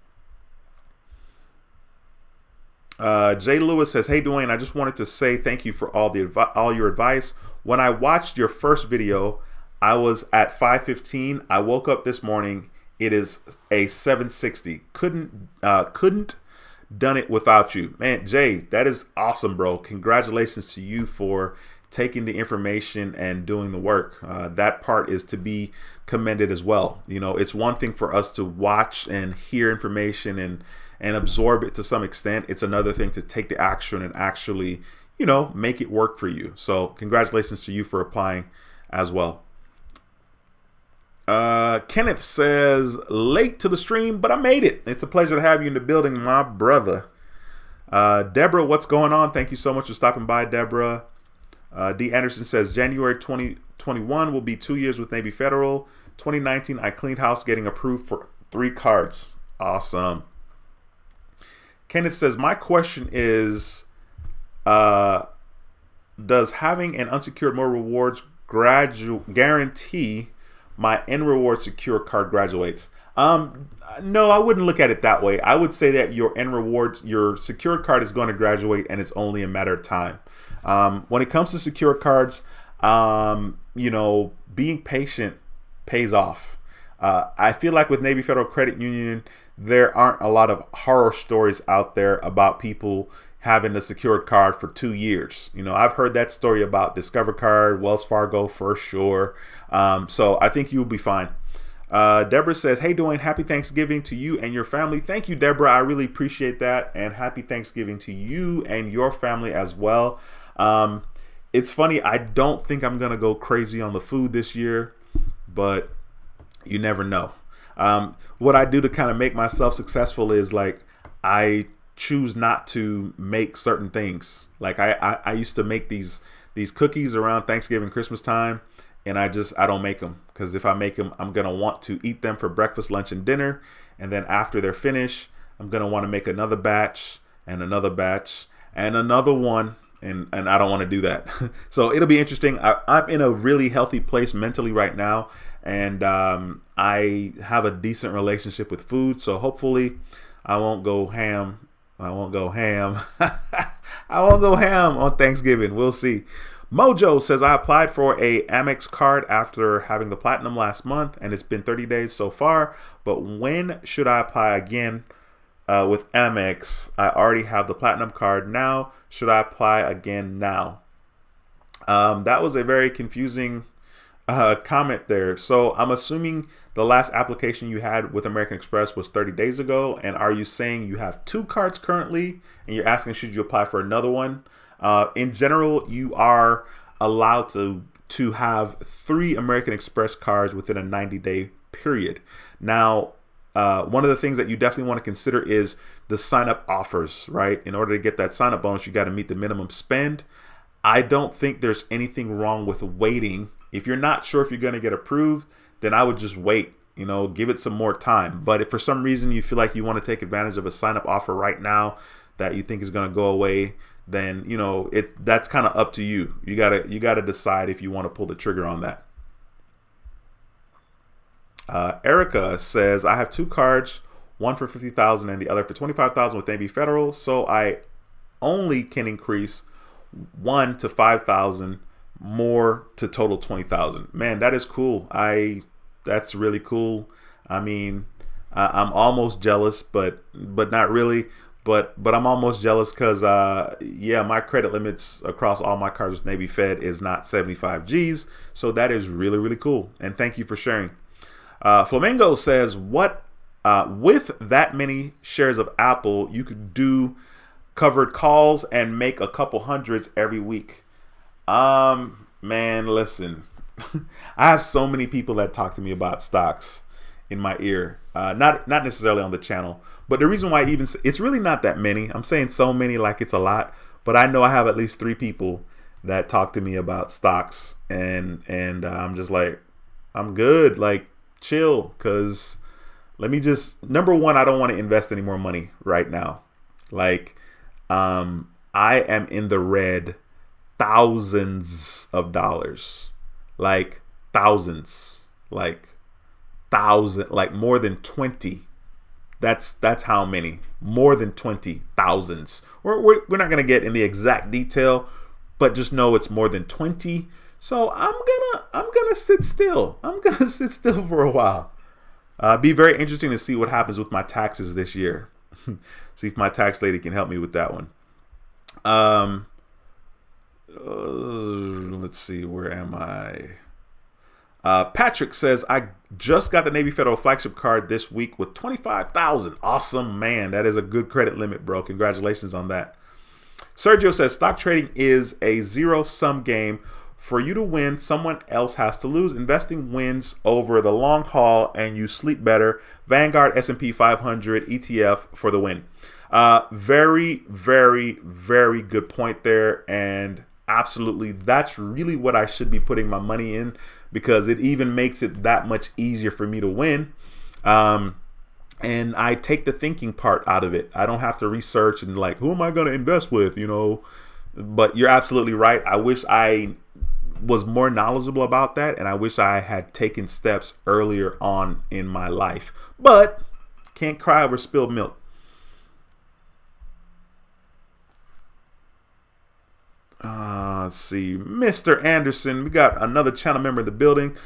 Jay Lewis says, hey, Duane, I just wanted to say thank you for all your advice. When I watched your first video, I was at 515. I woke up this morning. It is a 760. Couldn't done it without you, man. Jay, that is awesome, bro. Congratulations to you for taking the information and doing the work. That part is to be commended as well. You know, it's one thing for us to watch and hear information and absorb it to some extent. It's another thing to take the action and actually, make it work for you. So congratulations to you for applying as well. Kenneth says, late to the stream, but I made it. It's a pleasure to have you in the building, my brother. Deborah, what's going on? Thank you so much for stopping by, Deborah. D. Anderson says, January 2021 will be 2 years with Navy Federal. 2019, I cleaned house getting approved for 3 cards. Awesome. Kenneth says, my question is, does having an unsecured more rewards guarantee my end reward secure card graduates? No, I wouldn't look at it that way. I would say that your end rewards, your secured card is going to graduate, and it's only a matter of time. When it comes to secure cards, being patient pays off. I feel like with Navy Federal Credit Union, there aren't a lot of horror stories out there about people having a secured card for 2 years. I've heard that story about Discover Card, Wells Fargo for sure. So I think you'll be fine. Deborah says, hey, Duane, happy Thanksgiving to you and your family. Thank you, Deborah. I really appreciate that. And happy Thanksgiving to you and your family as well. It's funny. I don't think I'm going to go crazy on the food this year, but you never know. What I do to kind of make myself successful is I choose not to make certain things. Like I used to make these cookies around Thanksgiving, Christmas time, and I don't make them, because if I make them, I'm going to want to eat them for breakfast, lunch, and dinner. And then after they're finished, I'm going to want to make another batch and another batch and another one. And I don't want to do that. So it'll be interesting. I'm in a really healthy place mentally right now. And I have a decent relationship with food. So hopefully I won't go ham. I won't go ham. I won't go ham on Thanksgiving. We'll see. Mojo says, I applied for a Amex card after having the platinum last month, and it's been 30 days so far. But when should I apply again with Amex? I already have the platinum card now. Should I apply again now? That was a very confusing comment there. So I'm assuming the last application you had with American Express was 30 days ago. And are you saying you have 2 cards currently and you're asking, should you apply for another one? In general, you are allowed to have 3 American Express cards within a 90-day period. Now, one of the things that you definitely want to consider is the sign-up offers, right? In order to get that sign-up bonus, you got to meet the minimum spend. I don't think there's anything wrong with waiting. If you're not sure if you're going to get approved, then I would just wait, give it some more time. But if for some reason you feel like you want to take advantage of a sign-up offer right now that you think is going to go away, then, that's kind of up to you. You gotta decide if you want to pull the trigger on that. Erica says, I have 2 cards, one for $50,000 and the other for $25,000 with Navy Federal. So I only can increase one to $5,000 more to total $20,000. Man, that is cool. That's really cool. I mean, I'm almost jealous, but not really. But I'm almost jealous because, my credit limits across all my cards with Navy Fed is not 75 G's. So that is really, really cool. And thank you for sharing. Flamingo says, with that many shares of Apple, you could do covered calls and make a couple hundreds every week. Man, listen, I have so many people that talk to me about stocks in my ear, not necessarily on the channel, but the reason why it's really not that many. I'm saying so many like it's a lot, but I know I have at least 3 people that talk to me about stocks, and I'm just like, I'm good, like chill, because number one, I don't want to invest any more money right now. Like, I am in the red thousands of dollars, like thousands, like more than 20. That's how many, more than 20 thousands. We're not going to get in the exact detail, but just know it's more than 20. So I'm gonna sit still. I'm gonna sit still for a while. Be very interesting to see what happens with my taxes this year. See if my tax lady can help me with that one. Let's see, where am I? Patrick says, I just got the Navy Federal Flagship Card this week with $25,000. Awesome, man. That is a good credit limit, bro. Congratulations on that. Sergio says stock trading is a zero-sum game. For you to win, someone else has to lose. Investing wins over the long haul and you sleep better. Vanguard S&P 500 ETF for the win. Very, very, very good point there. And absolutely, that's really what I should be putting my money in, because it even makes it that much easier for me to win. And I take the thinking part out of it. I don't have to research and like, who am I going to invest with, But you're absolutely right. I wish I was more knowledgeable about that, and I wish I had taken steps earlier on in my life. But can't cry over spilled milk. Let's see. Mr. Anderson, we got another channel member in the building.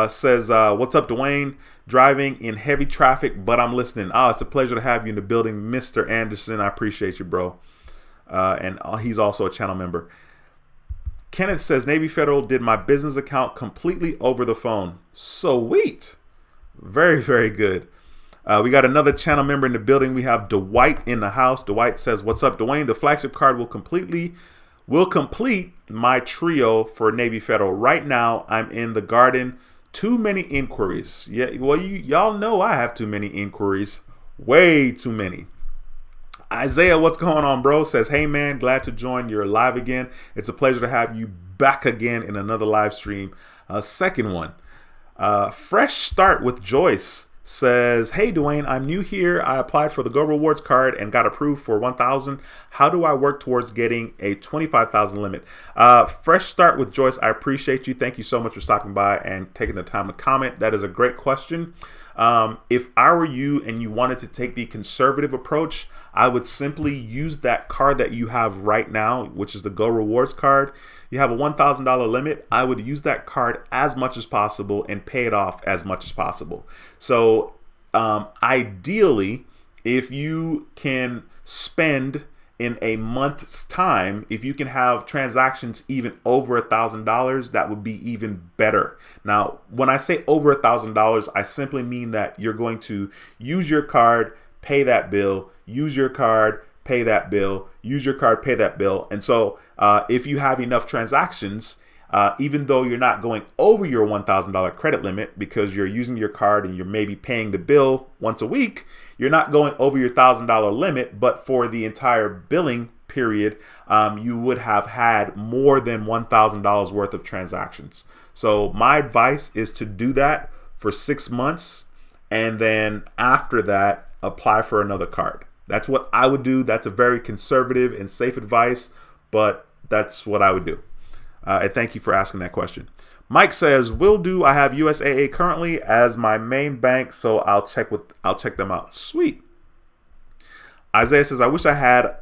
Says, what's up, Duane? Driving in heavy traffic, but I'm listening. It's a pleasure to have you in the building, Mr. Anderson. I appreciate you, bro. And he's also a channel member. Kenneth says, Navy Federal did my business account completely over the phone. Sweet. Very, very good. We got another channel member in the building. We have Dwight in the house. Dwight says, what's up, Duane? The flagship card will complete my trio for Navy Federal. Right now, I'm in the garden. Too many inquiries. Yeah, well, y'all know I have too many inquiries. Way too many. Isaiah, what's going on, bro? Says, hey, man, glad to join. You're live again. It's a pleasure to have you back again in another live stream. Second one. Fresh Start with Joyce says, hey, Duane, I'm new here. I applied for the Go Rewards card and got approved for $1,000. How do I work towards getting a $25,000 limit? Fresh Start with Joyce, I appreciate you. Thank you so much for stopping by and taking the time to comment. That is a great question. If I were you and you wanted to take the conservative approach, I would simply use that card that you have right now, which is the Go Rewards card. You have a $1,000 limit. I would use that card as much as possible and pay it off as much as possible. So ideally, if you can spend in a month's time, if you can have transactions even over $1,000, that would be even better. Now, when I say over $1,000, I simply mean that you're going to use your card, pay that bill, use your card, pay that bill, use your card, pay that bill. And so if you have enough transactions, even though you're not going over your $1,000 credit limit because you're using your card and you're maybe paying the bill once a week, you're not going over your $1,000 limit, but for the entire billing period, you would have had more than $1,000 worth of transactions. So my advice is to do that for 6 months, and then after that, apply for another card. That's what I would do. That's a very conservative and safe advice, but that's what I would do. And thank you for asking that question. Mike says, will do. I have USAA currently as my main bank, so I'll check them out. Sweet. Isaiah says, I wish I had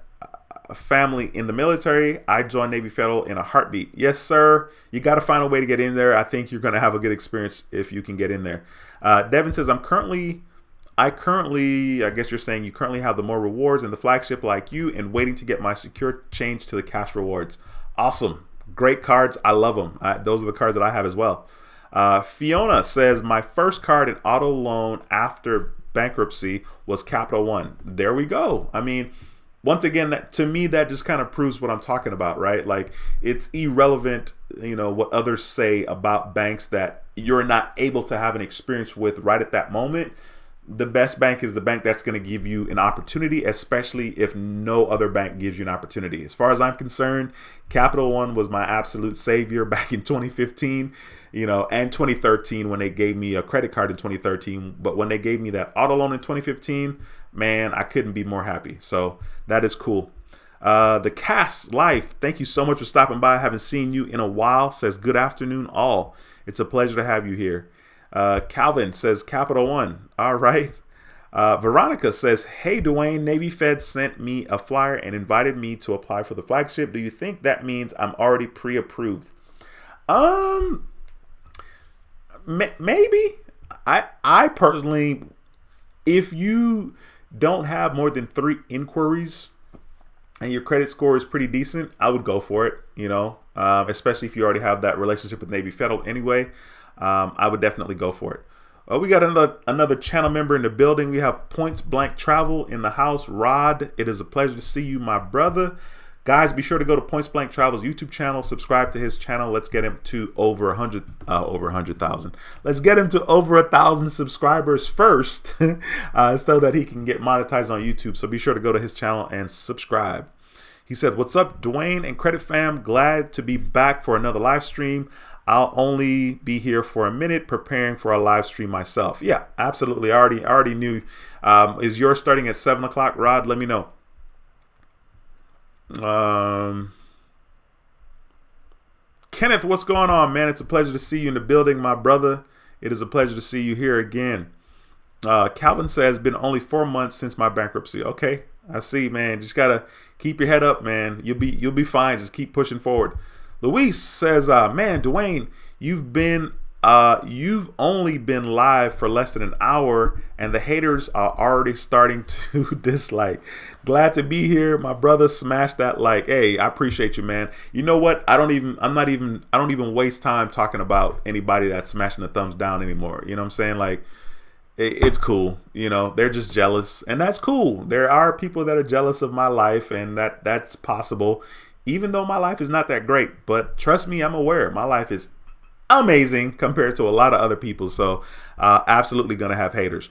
a family in the military. I joined Navy Federal in a heartbeat. Yes, sir. You got to find a way to get in there. I think you're going to have a good experience if you can get in there. Devin says, I guess you're saying you currently have the more rewards in the flagship like you and waiting to get my secure change to the cash rewards. Awesome. Great cards. I love them. Those are the cards that I have as well. Fiona says, my first card in auto loan after bankruptcy was Capital One. There we go. I mean, once again, that to me, that just kind of proves what I'm talking about, right? Like, it's irrelevant, what others say about banks that you're not able to have an experience with right at that moment. The best bank is the bank that's going to give you an opportunity, especially if no other bank gives you an opportunity. As far as I'm concerned, Capital One was my absolute savior back in 2015, and 2013 when they gave me a credit card in 2013. But when they gave me that auto loan in 2015, man, I couldn't be more happy. So that is cool. The Cast Life, thank you so much for stopping by. I haven't seen you in a while. Says, good afternoon, all. It's a pleasure to have you here. Calvin says Capital One. All right. Veronica says, hey, Duane, Navy Fed sent me a flyer and invited me to apply for the flagship. Do you think that means I'm already pre-approved? Maybe. I personally, if you don't have more than 3 inquiries and your credit score is pretty decent, I would go for it, especially if you already have that relationship with Navy Federal anyway. I would definitely go for it. We got another channel member in the building. We have Points Blank Travel in the house. Rod, it is a pleasure to see you, my brother. Guys, be sure to go to Points Blank Travel's YouTube channel, subscribe to his channel. Let's get him to over 100,000. Let's get him to over 1,000 subscribers first, so that he can get monetized on YouTube. So be sure to go to his channel and subscribe. He said, "What's up, Duane and Credit Fam? Glad to be back for another live stream. I'll only be here for a minute preparing for a live stream myself." Yeah, absolutely. I already knew. Is yours starting at 7 o'clock, Rod? Let me know. Kenneth, what's going on, man? It's a pleasure to see you in the building, my brother. It is a pleasure to see you here again. Calvin says, been only 4 months since my bankruptcy. Okay, I see, man. Just gotta keep your head up, man. You'll be fine. Just keep pushing forward. Luis says, man, Duane, you've only been live for less than an hour and the haters are already starting to dislike. Glad to be here, my brother. Smash that like. Hey, I appreciate you, man. You know what? I don't even waste time talking about anybody that's smashing the thumbs down anymore. You know what I'm saying? Like, it's cool. You know, they're just jealous, and that's cool. There are people that are jealous of my life, and that's possible. Even though my life is not that great, but trust me, I'm aware my life is amazing compared to a lot of other people. So absolutely gonna have haters.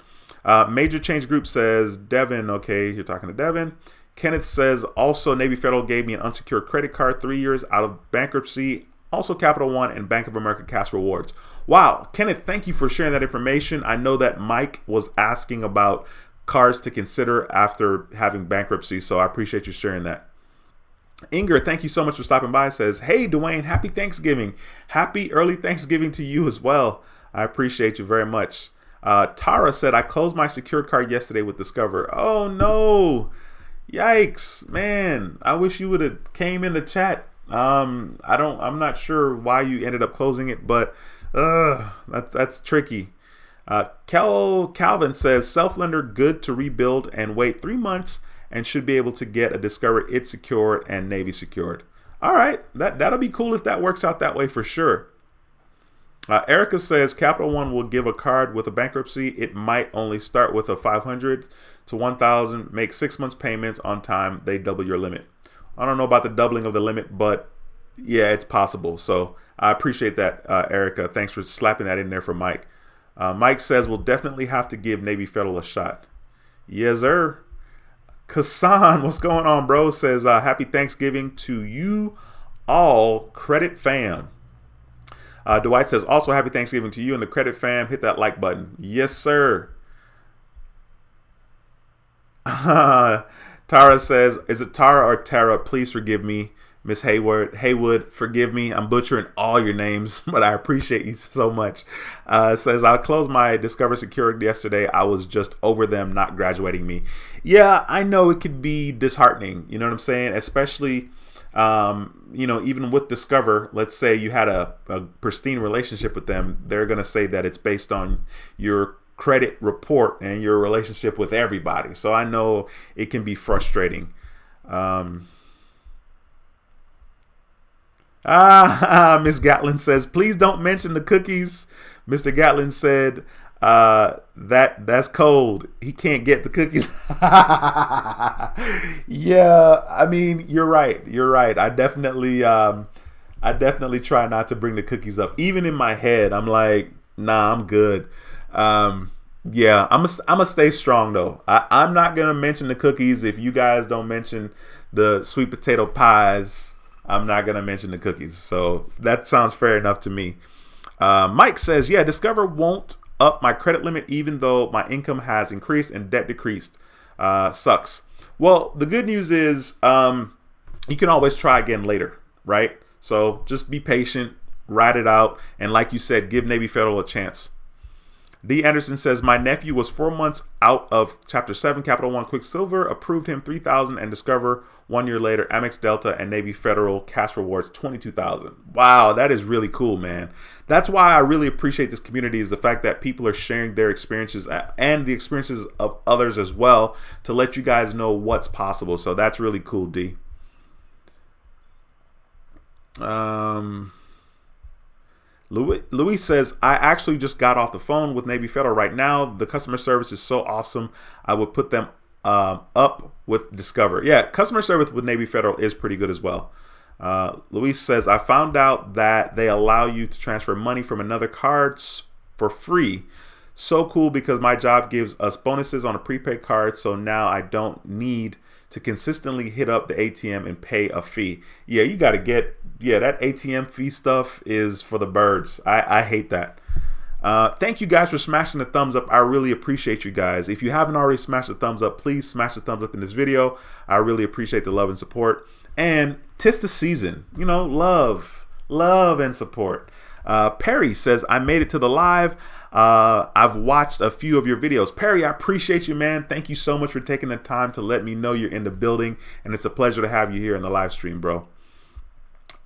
Major Change Group says, Devin, okay, you're talking to Devin. Kenneth says, also Navy Federal gave me an unsecured credit card 3 years out of bankruptcy. Also Capital One and Bank of America cash rewards. Wow, Kenneth, thank you for sharing that information. I know that Mike was asking about cards to consider after having bankruptcy, so I appreciate you sharing that. Inger, thank you so much for stopping by. Says, hey, Duane, happy Thanksgiving. Happy early Thanksgiving to you as well. I appreciate you very much. Tara said, I closed my secured card yesterday with Discover. Oh, no. Yikes, man. I wish you would have came in the chat. I'm not sure why you ended up closing it, but that's tricky. Calvin says, self-lender good to rebuild and wait 3 months and should be able to get a Discover It secured and Navy secured. All right, that'll be cool if that works out that way for sure. Erica says Capital One will give a card with a bankruptcy. It might only start with a 500 to 1,000. Make 6 months payments on time. They double your limit. I don't know about the doubling of the limit, but yeah, it's possible. So I appreciate that, Erica. Thanks for slapping that in there for Mike. Mike says we'll definitely have to give Navy Federal a shot. Yes, sir. Kassan, what's going on, bro? Says happy Thanksgiving to you all, Credit Fam. Dwight says also happy Thanksgiving to you and the Credit Fam. Hit that like button. Yes, sir. Tara says, is it Tara or Tara? Please forgive me. Miss Haywood, forgive me. I'm butchering all your names, but I appreciate you so much. Says, I closed my Discover Secured yesterday. I was just over them not graduating me. Yeah, I know it could be disheartening. You know what I'm saying? Especially, even with Discover, let's say you had a pristine relationship with them. They're going to say that it's based on your credit report and your relationship with everybody. So I know it can be frustrating. Miss Gatlin says, please don't mention the cookies. Mr. Gatlin said, that's cold. He can't get the cookies. Yeah, I mean, you're right. I definitely try not to bring the cookies up. Even in my head, I'm like, nah, I'm good. Yeah, I'm gonna stay strong though. I'm not gonna mention the cookies. If you guys don't mention the sweet potato pies, I'm not going to mention the cookies. So that sounds fair enough to me. Mike says, yeah, Discover won't up my credit limit even though my income has increased and debt decreased. Sucks. Well, the good news is you can always try again later, right? So just be patient, ride it out. And like you said, give Navy Federal a chance. D. Anderson says, my nephew was 4 months out of Chapter 7. Capital One QUICKSILVER approved him $3,000 and Discover 1 year later. Amex Delta and Navy Federal cash rewards $22,000. Wow, that is really cool, man. That's why I really appreciate this community, is the fact that people are sharing their experiences and the experiences of others as well to let you guys know what's possible. So that's really cool, D. Louis says, I actually just got off the phone with Navy Federal right now. The customer service is so awesome. I would put them up with Discover. Yeah, customer service with Navy Federal is pretty good as well. Luis says, I found out that they allow you to transfer money from another card for free. So cool, because my job gives us bonuses on a prepaid card, so now I don't need to consistently hit up the ATM and pay a fee. Yeah, you got to get, that ATM fee stuff is for the birds. I hate that. Thank you guys for smashing the thumbs up. I really appreciate you guys. If you haven't already smashed the thumbs up, please smash the thumbs up in this video. I really appreciate the love and support. And 'tis the season, love and support. Perry says, I made it to the live. I've watched a few of your videos. Perry, I appreciate you, man. Thank you so much for taking the time to let me know you're in the building, and it's a pleasure to have you here in the live stream, bro.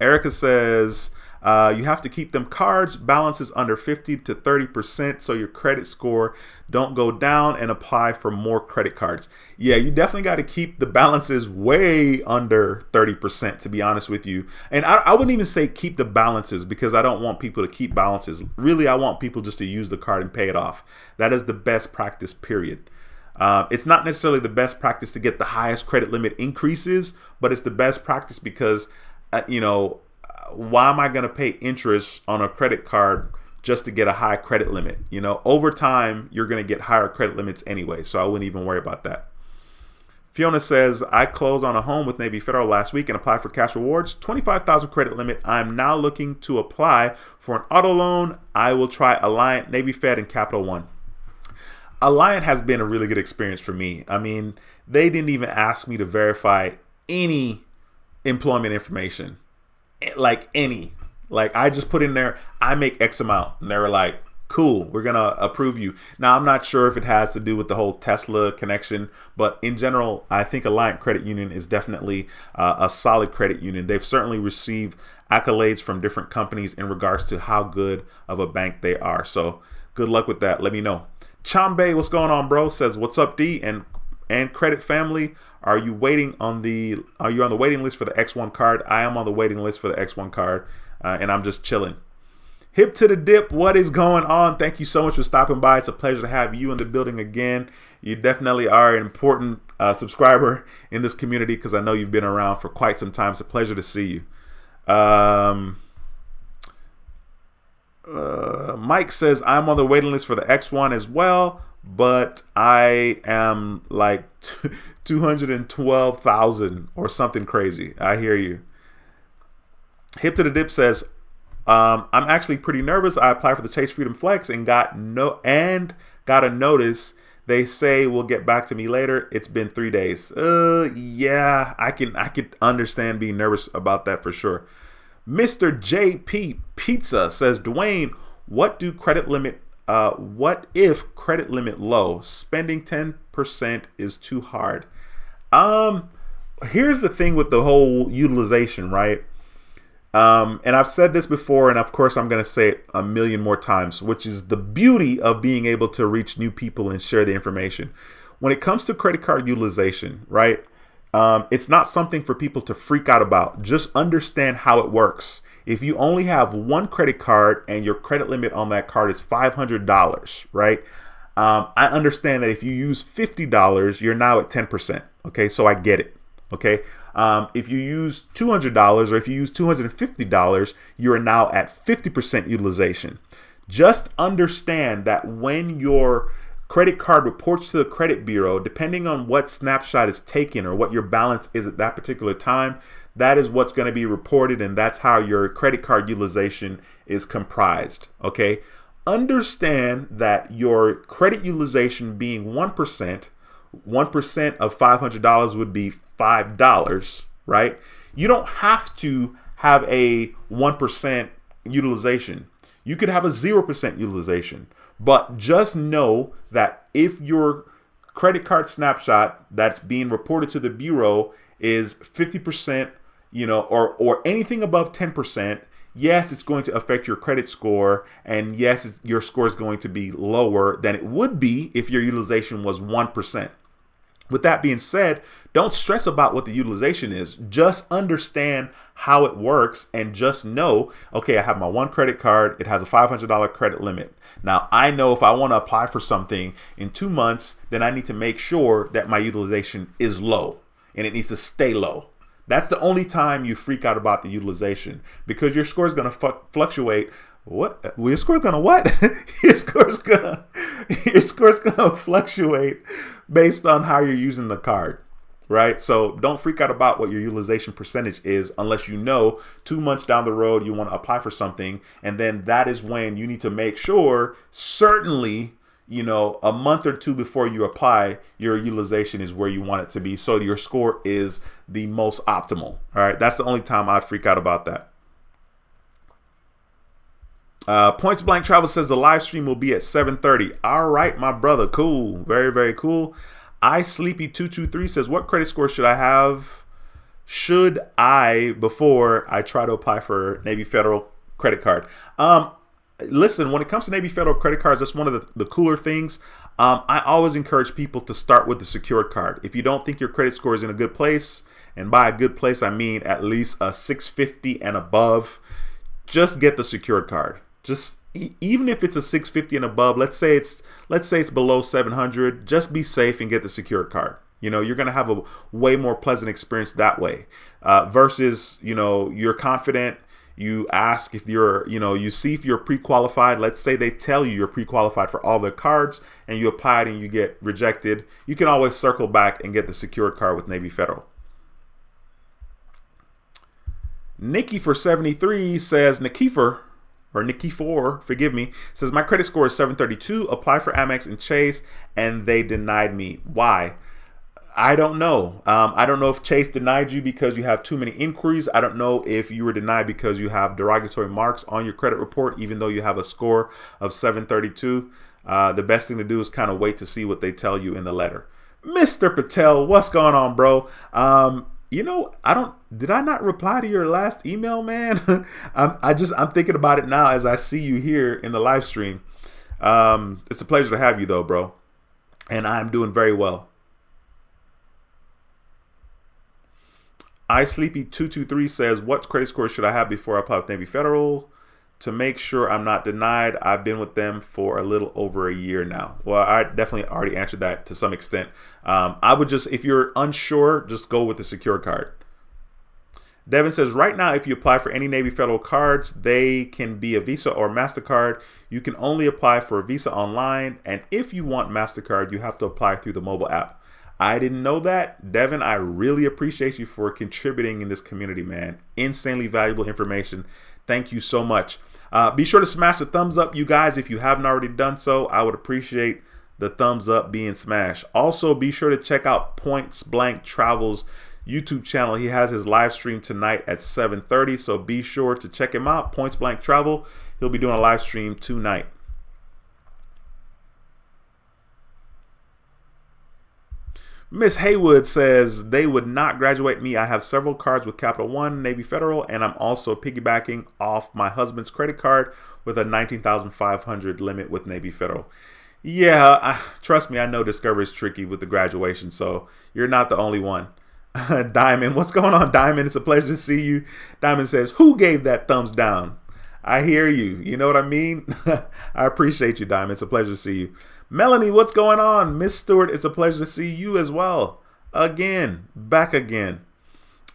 Erica says, you have to keep them cards balances under 50 to 30% so your credit score don't go down, and apply for more credit cards. Yeah, you definitely got to keep the balances way under 30%, to be honest with you. And I wouldn't even say keep the balances, because I don't want people to keep balances. Really, I want people just to use the card and pay it off. That is the best practice, period. It's not necessarily the best practice to get the highest credit limit increases, but it's the best practice because, why am I going to pay interest on a credit card just to get a high credit limit? Over time, you're going to get higher credit limits anyway, so I wouldn't even worry about that. Fiona says, I closed on a home with Navy Federal last week and applied for cash rewards, 25,000 credit limit. I'm now looking to apply for an auto loan. I will try Alliant, Navy Fed, and Capital One. Alliant has been a really good experience for me. I mean, they didn't even ask me to verify any employment information. Like I just put in there, I make X amount, and they were like, cool, we're gonna approve you. Now, I'm not sure if it has to do with the whole Tesla connection, but in general, I think Alliant Credit Union is definitely a solid credit union. They've certainly received accolades from different companies in regards to how good of a bank they are. So good luck with that. Let me know. Chambe, what's going on, bro? Says, what's up, D? And credit family, are you on the waiting list for the X1 card? I am on the waiting list for the X1 card, and I'm just chilling. Hip to the dip, what is going on? Thank you so much for stopping by. It's a pleasure to have you in the building again. You definitely are an important subscriber in this community, because I know you've been around for quite some time. It's a pleasure to see you. Mike says, I'm on the waiting list for the X1 as well, but I am like 212,000 or something crazy. I hear you. Hip to the dip says, I'm actually pretty nervous. I applied for the Chase Freedom Flex and got a notice. They say will get back to me later. It's been 3 days. Yeah, I could understand being nervous about that for sure. Mr. JP Pizza says, Duane, what if credit limit low? Spending 10% is too hard. Here's the thing with the whole utilization, right? And I've said this before, and of course I'm going to say it a million more times, which is the beauty of being able to reach new people and share the information. When it comes to credit card utilization, right? It's not something for people to freak out about. Just understand how it works. If you only have one credit card and your credit limit on that card is $500, right? I understand that if you use $50, you're now at 10%. Okay, so I get it. Okay, if you use $200 or if you use $250, you are now at 50% utilization. Just understand that when your credit card reports to the credit bureau, depending on what snapshot is taken or what your balance is at that particular time, that is what's going to be reported, and that's how your credit card utilization is comprised. Okay, understand that your credit utilization being 1%, 1% of $500 would be $5, right? You don't have to have a 1% utilization. You could have a 0% utilization. But just know that if your credit card snapshot that's being reported to the bureau is 50%, or anything above 10%, yes, it's going to affect your credit score. And yes, your score is going to be lower than it would be if your utilization was 1%. With that being said, don't stress about what the utilization is. Just understand how it works and just know, okay, I have my one credit card. It has a $500 credit limit. Now, I know if I want to apply for something in 2 months, then I need to make sure that my utilization is low and it needs to stay low. That's the only time you freak out about the utilization, because your score is going to fluctuate. What? Well, your score's gonna what? your score's gonna fluctuate based on how you're using the card, right? So don't freak out about what your utilization percentage is unless you know 2 months down the road you want to apply for something, and then that is when you need to make sure, certainly, you know, a month or two before you apply, your utilization is where you want it to be, so your score is the most optimal. All right, that's the only time I'd freak out about that. Points Blank Travel says the live stream will be at 7:30. All right, my brother. Cool. Very, very cool. iSleepy223 says, what credit score should I have? Before I try to apply for Navy Federal credit card? Listen, when it comes to Navy Federal credit cards, that's one of the cooler things. I always encourage people to start with the secured card. If you don't think your credit score is in a good place, and by a good place, I mean at least a 650 and above, just get the secured card. Just even if it's a 650 and above, let's say it's below 700, just be safe and get the secured card. You know, you're going to have a way more pleasant experience that way, versus, you know, you're confident. You ask if you're, you know, you see if you're pre-qualified. Let's say they tell you you're pre-qualified for all their cards and you applied and you get rejected. You can always circle back and get the secured card with Navy Federal. Nikki for 73 says, Nikifor, forgive me, says my credit score is 732, apply for Amex and Chase, and they denied me. Why? I don't know. I don't know if Chase denied you because you have too many inquiries. I don't know if you were denied because you have derogatory marks on your credit report, even though you have a score of 732. The best thing to do is kind of wait to see what they tell you in the letter. Mr. Patel, what's going on, bro? You know, did I not reply to your last email, man? I'm thinking about it now as I see you here in the live stream. It's a pleasure to have you though, bro. And I'm doing very well. iSleepy223 says, what credit score should I have before I apply with Navy Federal to make sure I'm not denied? I've been with them for a little over a year now. Well, I definitely already answered that to some extent. I would just, if you're unsure, just go with the secure card. Devin says, right now, if you apply for any Navy Federal cards, they can be a Visa or MasterCard. You can only apply for a Visa online. And if you want MasterCard, you have to apply through the mobile app. I didn't know that. Devin, I really appreciate you for contributing in this community, man. Insanely valuable information. Thank you so much. Be sure to smash the thumbs up, you guys. If you haven't already done so, I would appreciate the thumbs up being smashed. Also, be sure to check out Points Blank Travel's YouTube channel. He has his live stream tonight at 7:30, so be sure to check him out. Points Blank Travel. He'll be doing a live stream tonight. Miss Haywood says they would not graduate me. I have several cards with Capital One, Navy Federal, and I'm also piggybacking off my husband's credit card with a $19,500 limit with Navy Federal. Yeah, trust me, I know Discovery is tricky with the graduation, so you're not the only one. Diamond, what's going on, Diamond? It's a pleasure to see you. Diamond says, who gave that thumbs down? I hear you. You know what I mean? I appreciate you, Diamond. It's a pleasure to see you. Melanie, what's going on? Miss Stewart, it's a pleasure to see you as well. Back again.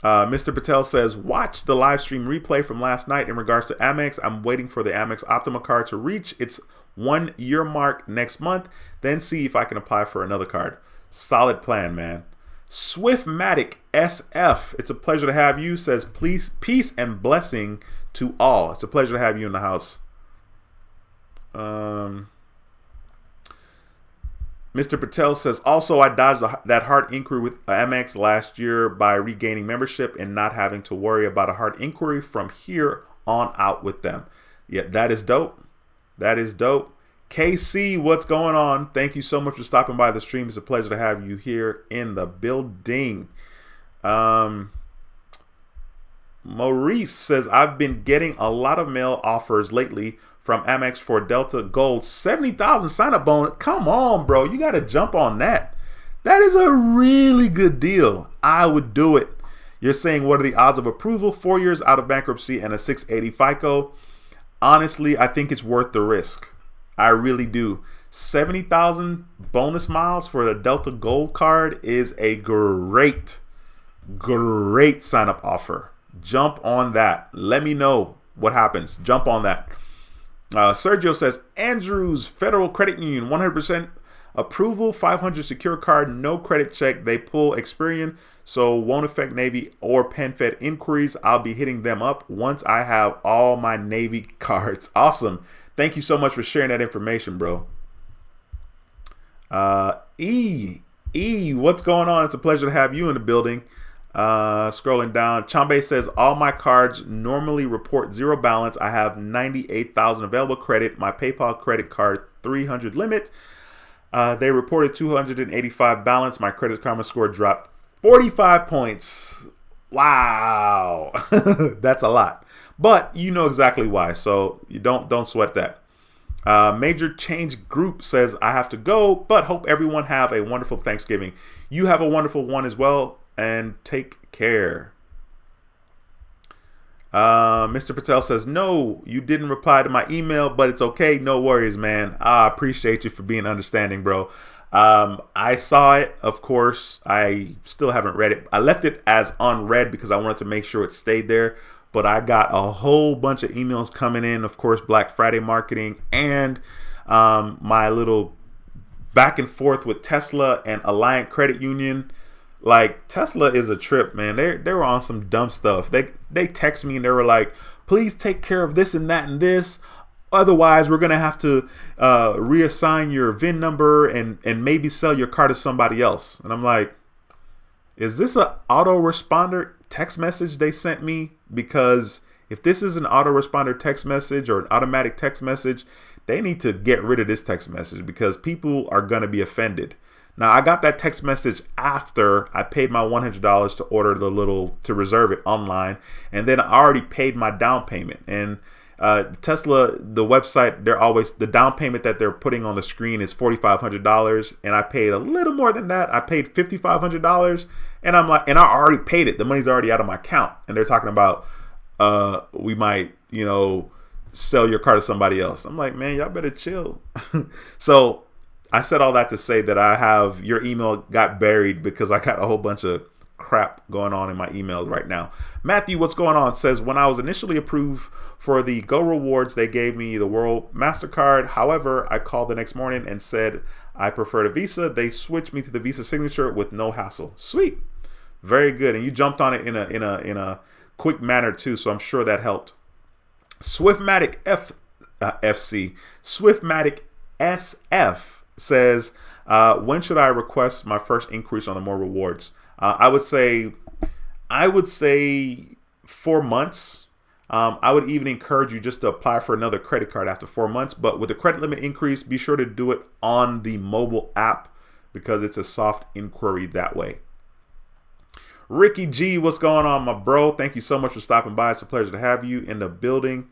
Mr. Patel says, watch the live stream replay from last night in regards to Amex. I'm waiting for the Amex Optima card to reach its 1 year mark next month, then see if I can apply for another card. Solid plan, man. Swiftmatic SF, it's a pleasure to have you, says, please, peace and blessing to all. It's a pleasure to have you in the house. Mr. Patel says, also, I dodged that hard inquiry with Amex last year by regaining membership and not having to worry about a hard inquiry from here on out with them. Yeah, that is dope. That is dope. KC, what's going on? Thank you so much for stopping by the stream. It's a pleasure to have you here in the building. Maurice says, I've been getting a lot of mail offers lately from Amex for Delta Gold. 70,000 sign-up bonus. Come on, bro. You got to jump on that. That is a really good deal. I would do it. You're saying, what are the odds of approval? 4 years out of bankruptcy and a 680 FICO. Honestly, I think it's worth the risk. I really do. 70,000 bonus miles for the Delta Gold card is a great sign up offer. Jump on that. Let me know what happens. Jump on that. Sergio says, Andrews Federal Credit Union, 100% approval, 500 secure card, no credit check. They pull Experian, so won't affect Navy or PenFed inquiries. I'll be hitting them up once I have all my Navy cards. Awesome. Thank you so much for sharing that information, bro. What's going on? It's a pleasure to have you in the building. Scrolling down, Chambe says, all my cards normally report zero balance. I have 98,000 available credit. My PayPal credit card 300 limit. They reported 285 balance. My Credit Karma score dropped 45 points. Wow. That's a lot. But you know exactly why. So you don't sweat that. Major Change Group says, I have to go, but hope everyone have a wonderful Thanksgiving. You have a wonderful one as well, and take care. Mr. Patel says, no, you didn't reply to my email, but it's okay. No worries, man. I appreciate you for being understanding, bro. I saw it, of course. I still haven't read it. I left it as unread because I wanted to make sure it stayed there. But I got a whole bunch of emails coming in, of course, Black Friday marketing, and my little back and forth with Tesla and Alliant Credit Union. Like, Tesla is a trip, man. They were on some dumb stuff. They text me and they were like, please take care of this and that and this. Otherwise, we're going to have to reassign your VIN number and maybe sell your car to somebody else. And I'm like, is this an autoresponder text message they sent me? Because if this is an autoresponder text message or an automatic text message, they need to get rid of this text message because people are going to be offended. Now, I got that text message after I paid my $100 to order to reserve it online. And then I already paid my down payment. And Tesla, the website, the down payment that they're putting on the screen is $4,500. And I paid a little more than that. I paid $5,500. And I'm like, and I already paid it. The money's already out of my account. And they're talking about, we might, sell your car to somebody else. I'm like, man, y'all better chill. So I said all that to say that your email got buried because I got a whole bunch of crap going on in my email right now. Matthew, what's going on? Says, when I was initially approved for the Go Rewards, they gave me the World MasterCard. However, I called the next morning and said I preferred a Visa. They switched me to the Visa signature with no hassle. Sweet. Very good. And you jumped on it in a quick manner too, so I'm sure that helped. Swiftmatic Swiftmatic SF says, when should I request my first increase on the more rewards? I would say 4 months. I would even encourage you just to apply for another credit card after 4 months. But with the credit limit increase, be sure to do it on the mobile app because it's a soft inquiry that way. Ricky G, what's going on, my bro? Thank you so much for stopping by. It's a pleasure to have you in the building.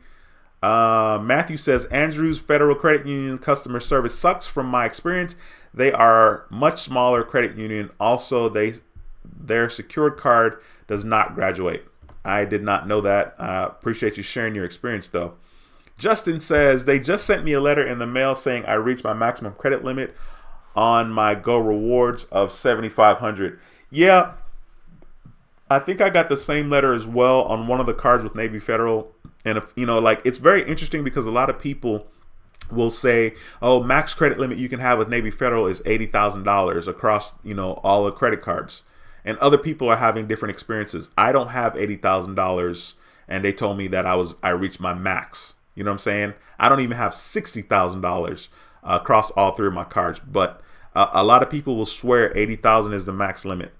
Matthew says, Andrews Federal Credit Union customer service sucks from my experience. They are much smaller credit union. Also, their secured card does not graduate. I did not know that. I appreciate you sharing your experience, though. Justin says, they just sent me a letter in the mail saying I reached my maximum credit limit on my Go Rewards of $7,500. Yeah, I think I got the same letter as well on one of the cards with Navy Federal. And if, it's very interesting because a lot of people will say, oh, max credit limit you can have with Navy Federal is $80,000 across, all the credit cards. And other people are having different experiences. I don't have $80,000 and they told me that I reached my max. You know what I'm saying? I don't even have $60,000 across all three of my cards. But a lot of people will swear $80,000 is the max limit.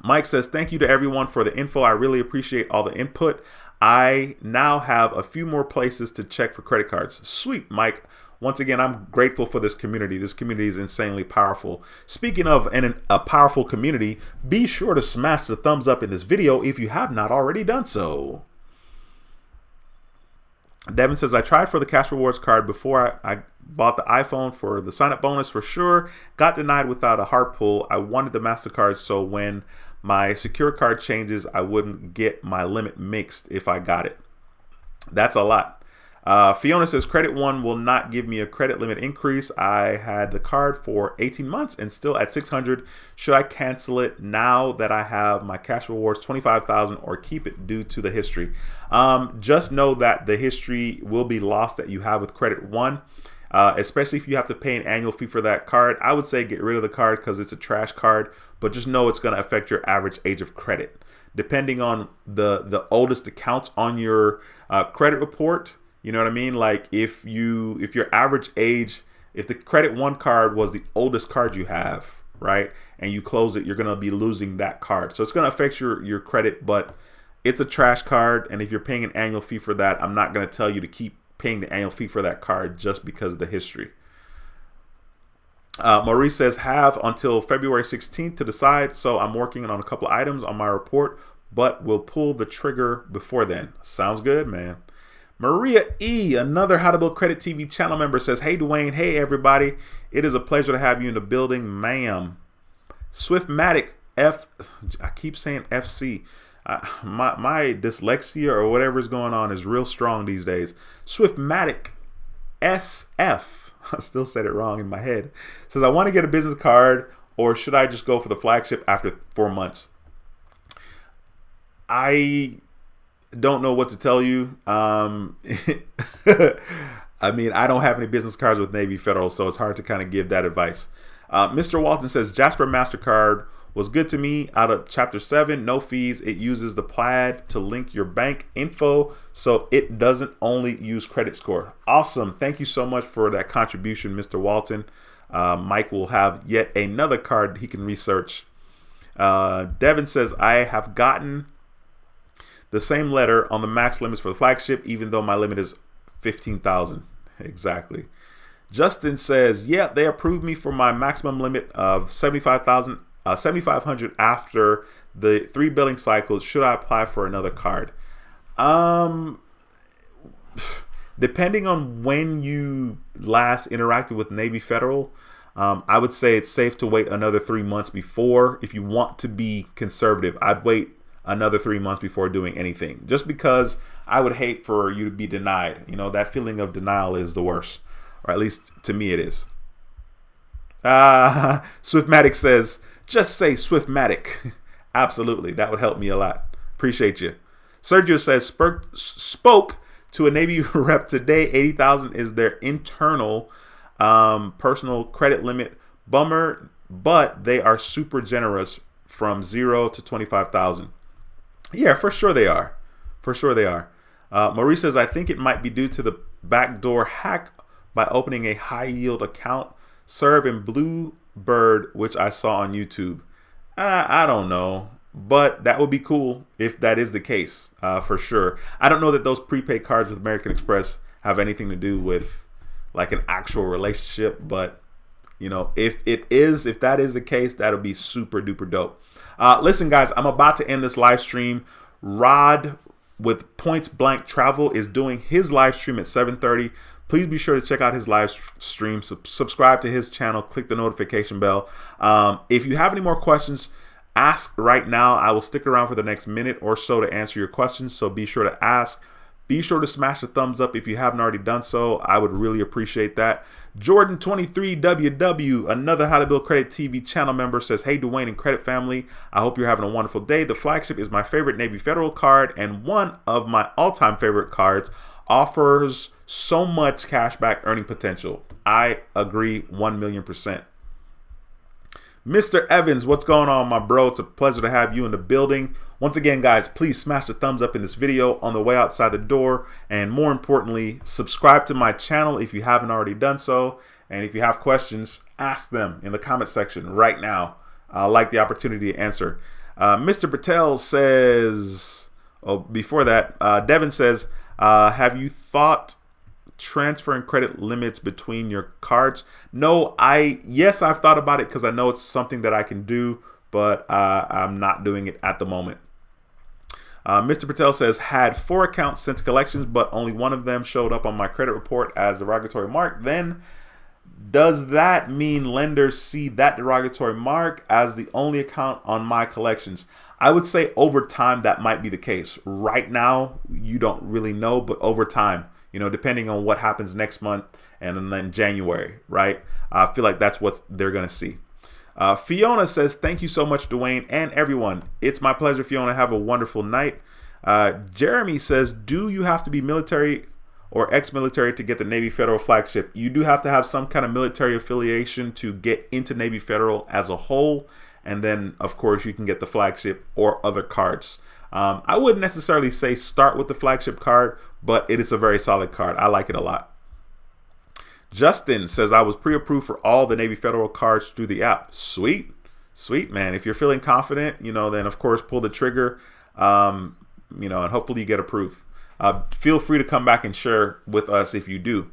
Mike says, thank you to everyone for the info. I really appreciate all the input. I now have a few more places to check for credit cards. Sweet, Mike. Once again, I'm grateful for this community. This community is insanely powerful. Speaking of a powerful community, be sure to smash the thumbs up in this video if you have not already done so. Devin says, I tried for the cash rewards card before I bought the iPhone for the sign up bonus for sure. Got denied without a hard pull. I wanted the MasterCard, so when my secure card changes, I wouldn't get my limit mixed if I got it. That's a lot. Fiona says, Credit One will not give me a credit limit increase. I had the card for 18 months and still at 600. Should I cancel it now that I have my cash rewards 25,000 or keep it due to the history? Just know that the history will be lost that you have with Credit One, especially if you have to pay an annual fee for that card. I would say get rid of the card because it's a trash card, but just know it's going to affect your average age of credit. Depending on the oldest accounts on your credit report, you know what I mean? Like if your average age, if the Credit One card was the oldest card you have, right, and you close it, you're going to be losing that card. So it's going to affect your credit, but it's a trash card. And if you're paying an annual fee for that, I'm not going to tell you to keep paying the annual fee for that card just because of the history. Maurice says, have until February 16th to decide. So I'm working on a couple of items on my report, but we'll pull the trigger before then. Sounds good, man. Maria E., another How to Build Credit TV channel member, says, hey, Duane. Hey, everybody. It is a pleasure to have you in the building, ma'am. Swiftmatic I keep saying FC. My dyslexia or whatever is going on is real strong these days. Swiftmatic SF. I still said it wrong in my head. Says, I want to get a business card, or should I just go for the flagship after 4 months? I don't know what to tell you. I mean, I don't have any business cards with Navy Federal, so it's hard to kind of give that advice. Mr. Walton says, Jasper MasterCard was good to me out of Chapter 7. No fees. It uses the plaid to link your bank info, so it doesn't only use credit score. Awesome. Thank you so much for that contribution, Mr. Walton. Mike will have yet another card he can research. Devin says, I have gotten the same letter on the max limits for the flagship, even though my limit is 15,000. Exactly. Justin says, yeah, they approved me for my maximum limit of 7,500 after the 3 billing cycles. Should I apply for another card? Depending on when you last interacted with Navy Federal, I would say it's safe to wait another 3 months before. If you want to be conservative, I'd wait another 3 months before doing anything, just because I would hate for you to be denied. You know, that feeling of denial is the worst, or at least to me it is. Swiftmatic says, just say Swiftmatic. Absolutely, that would help me a lot. Appreciate you. Sergio says, spoke to a Navy rep today. 80,000 is their internal personal credit limit. Bummer, but they are super generous from 0 to 25,000. Yeah, for sure they are. For sure they are. Maurice says, I think it might be due to the backdoor hack by opening a high yield account. Serve in Bluebird, which I saw on YouTube. I don't know, but that would be cool if that is the case, for sure. I don't know that those prepaid cards with American Express have anything to do with like an actual relationship, but you know, if that is the case, that'll be super duper dope. Listen, guys, I'm about to end this live stream. Rod with Points Blank Travel is doing his live stream at 7:30. Please be sure to check out his live stream. Subscribe to his channel. Click the notification bell. If you have any more questions, ask right now. I will stick around for the next minute or so to answer your questions. So be sure to ask. Be sure to smash the thumbs up if you haven't already done so. I would really appreciate that. Jordan23WW, another How to Build Credit TV channel member, says, hey, Duane and Credit family. I hope you're having a wonderful day. The flagship is my favorite Navy Federal card and one of my all-time favorite cards. Offers so much cashback earning potential. I agree 1,000,000%. Mr. Evans, what's going on, my bro? It's a pleasure to have you in the building. Once again, guys, please smash the thumbs up in this video on the way outside the door. And more importantly, subscribe to my channel if you haven't already done so. And if you have questions, ask them in the comment section right now. I'd like the opportunity to answer. Mr. Patel says, oh, before that, Devin says, have you thought transferring credit limits between your cards? No, yes, I've thought about it because I know it's something that I can do, but I'm not doing it at the moment. Mr. Patel says, had 4 accounts sent to collections, but only one of them showed up on my credit report as derogatory mark. Then does that mean lenders see that derogatory mark as the only account on my collections? I would say over time that might be the case. Right now, you don't really know, but over time, you know, depending on what happens next month and then January, right? I feel like that's what they're going to see. Fiona says, thank you so much, Duane, and everyone. It's my pleasure, Fiona. Have a wonderful night. Jeremy says, do you have to be military or ex-military to get the Navy Federal Flagship? You do have to have some kind of military affiliation to get into Navy Federal as a whole. And then, of course, you can get the Flagship or other cards. I wouldn't necessarily say start with the Flagship card, but it is a very solid card. I like it a lot. Justin says, I was pre-approved for all the Navy Federal cards through the app. Sweet. Sweet, man. If you're feeling confident, you know, then, of course, pull the trigger, you know, and hopefully you get approved. Feel free to come back and share with us if you do.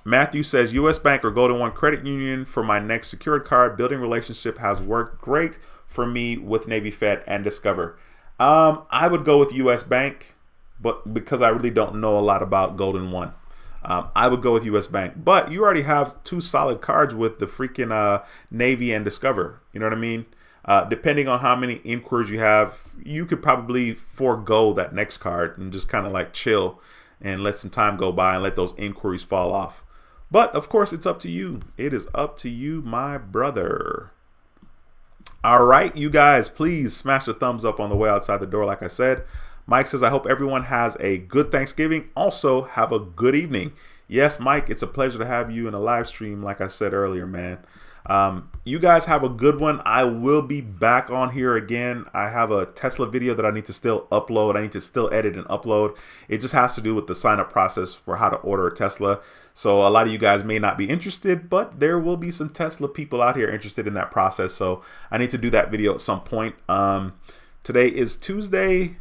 Matthew says, U.S. Bank or Golden One Credit Union for my next secured card. Building relationship has worked great for me with Navy Fed and Discover. I would go with U.S. Bank, but because I really don't know a lot about Golden One. I would go with U.S. Bank. But you already have 2 solid cards with the freaking Navy and Discover. You know what I mean? Depending on how many inquiries you have, you could probably forego that next card and just kind of like chill and let some time go by and let those inquiries fall off. But of course, it's up to you. It is up to you, my brother. All right, you guys, please smash the thumbs up on the way outside the door. Like I said, Mike says, I hope everyone has a good Thanksgiving. Also, have a good evening. Yes, Mike, it's a pleasure to have you in a live stream. Like I said earlier, man. You guys have a good one. I will be back on here again. I have a Tesla video that I need to still upload. I need to still edit and upload. It just has to do with the sign up process for how to order a Tesla. So a lot of you guys may not be interested, but there will be some Tesla people out here interested in that process. So I need to do that video at some point. Today is Tuesday.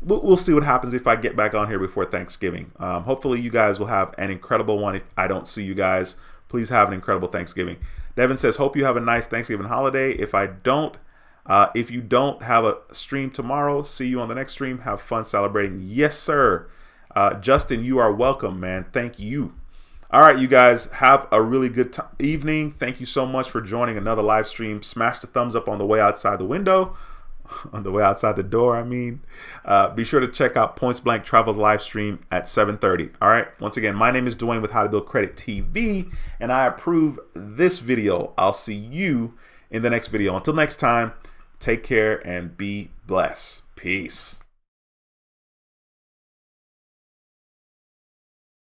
We'll see what happens if I get back on here before Thanksgiving. Hopefully you guys will have an incredible one. If I don't see you guys, please have an incredible Thanksgiving. Devin says, hope you have a nice Thanksgiving holiday. If you don't have a stream tomorrow, see you on the next stream. Have fun celebrating. Yes, sir. Justin, you are welcome, man. Thank you. All right, you guys, have a really good evening. Thank you so much for joining another live stream. Smash the thumbs up on the way outside the window. On the way outside the door, I mean. Be sure to check out Points Blank Travel's live stream at 7:30. All right. Once again, my name is Duane with How to Build Credit TV, and I approve this video. I'll see you in the next video. Until next time, take care and be blessed. Peace.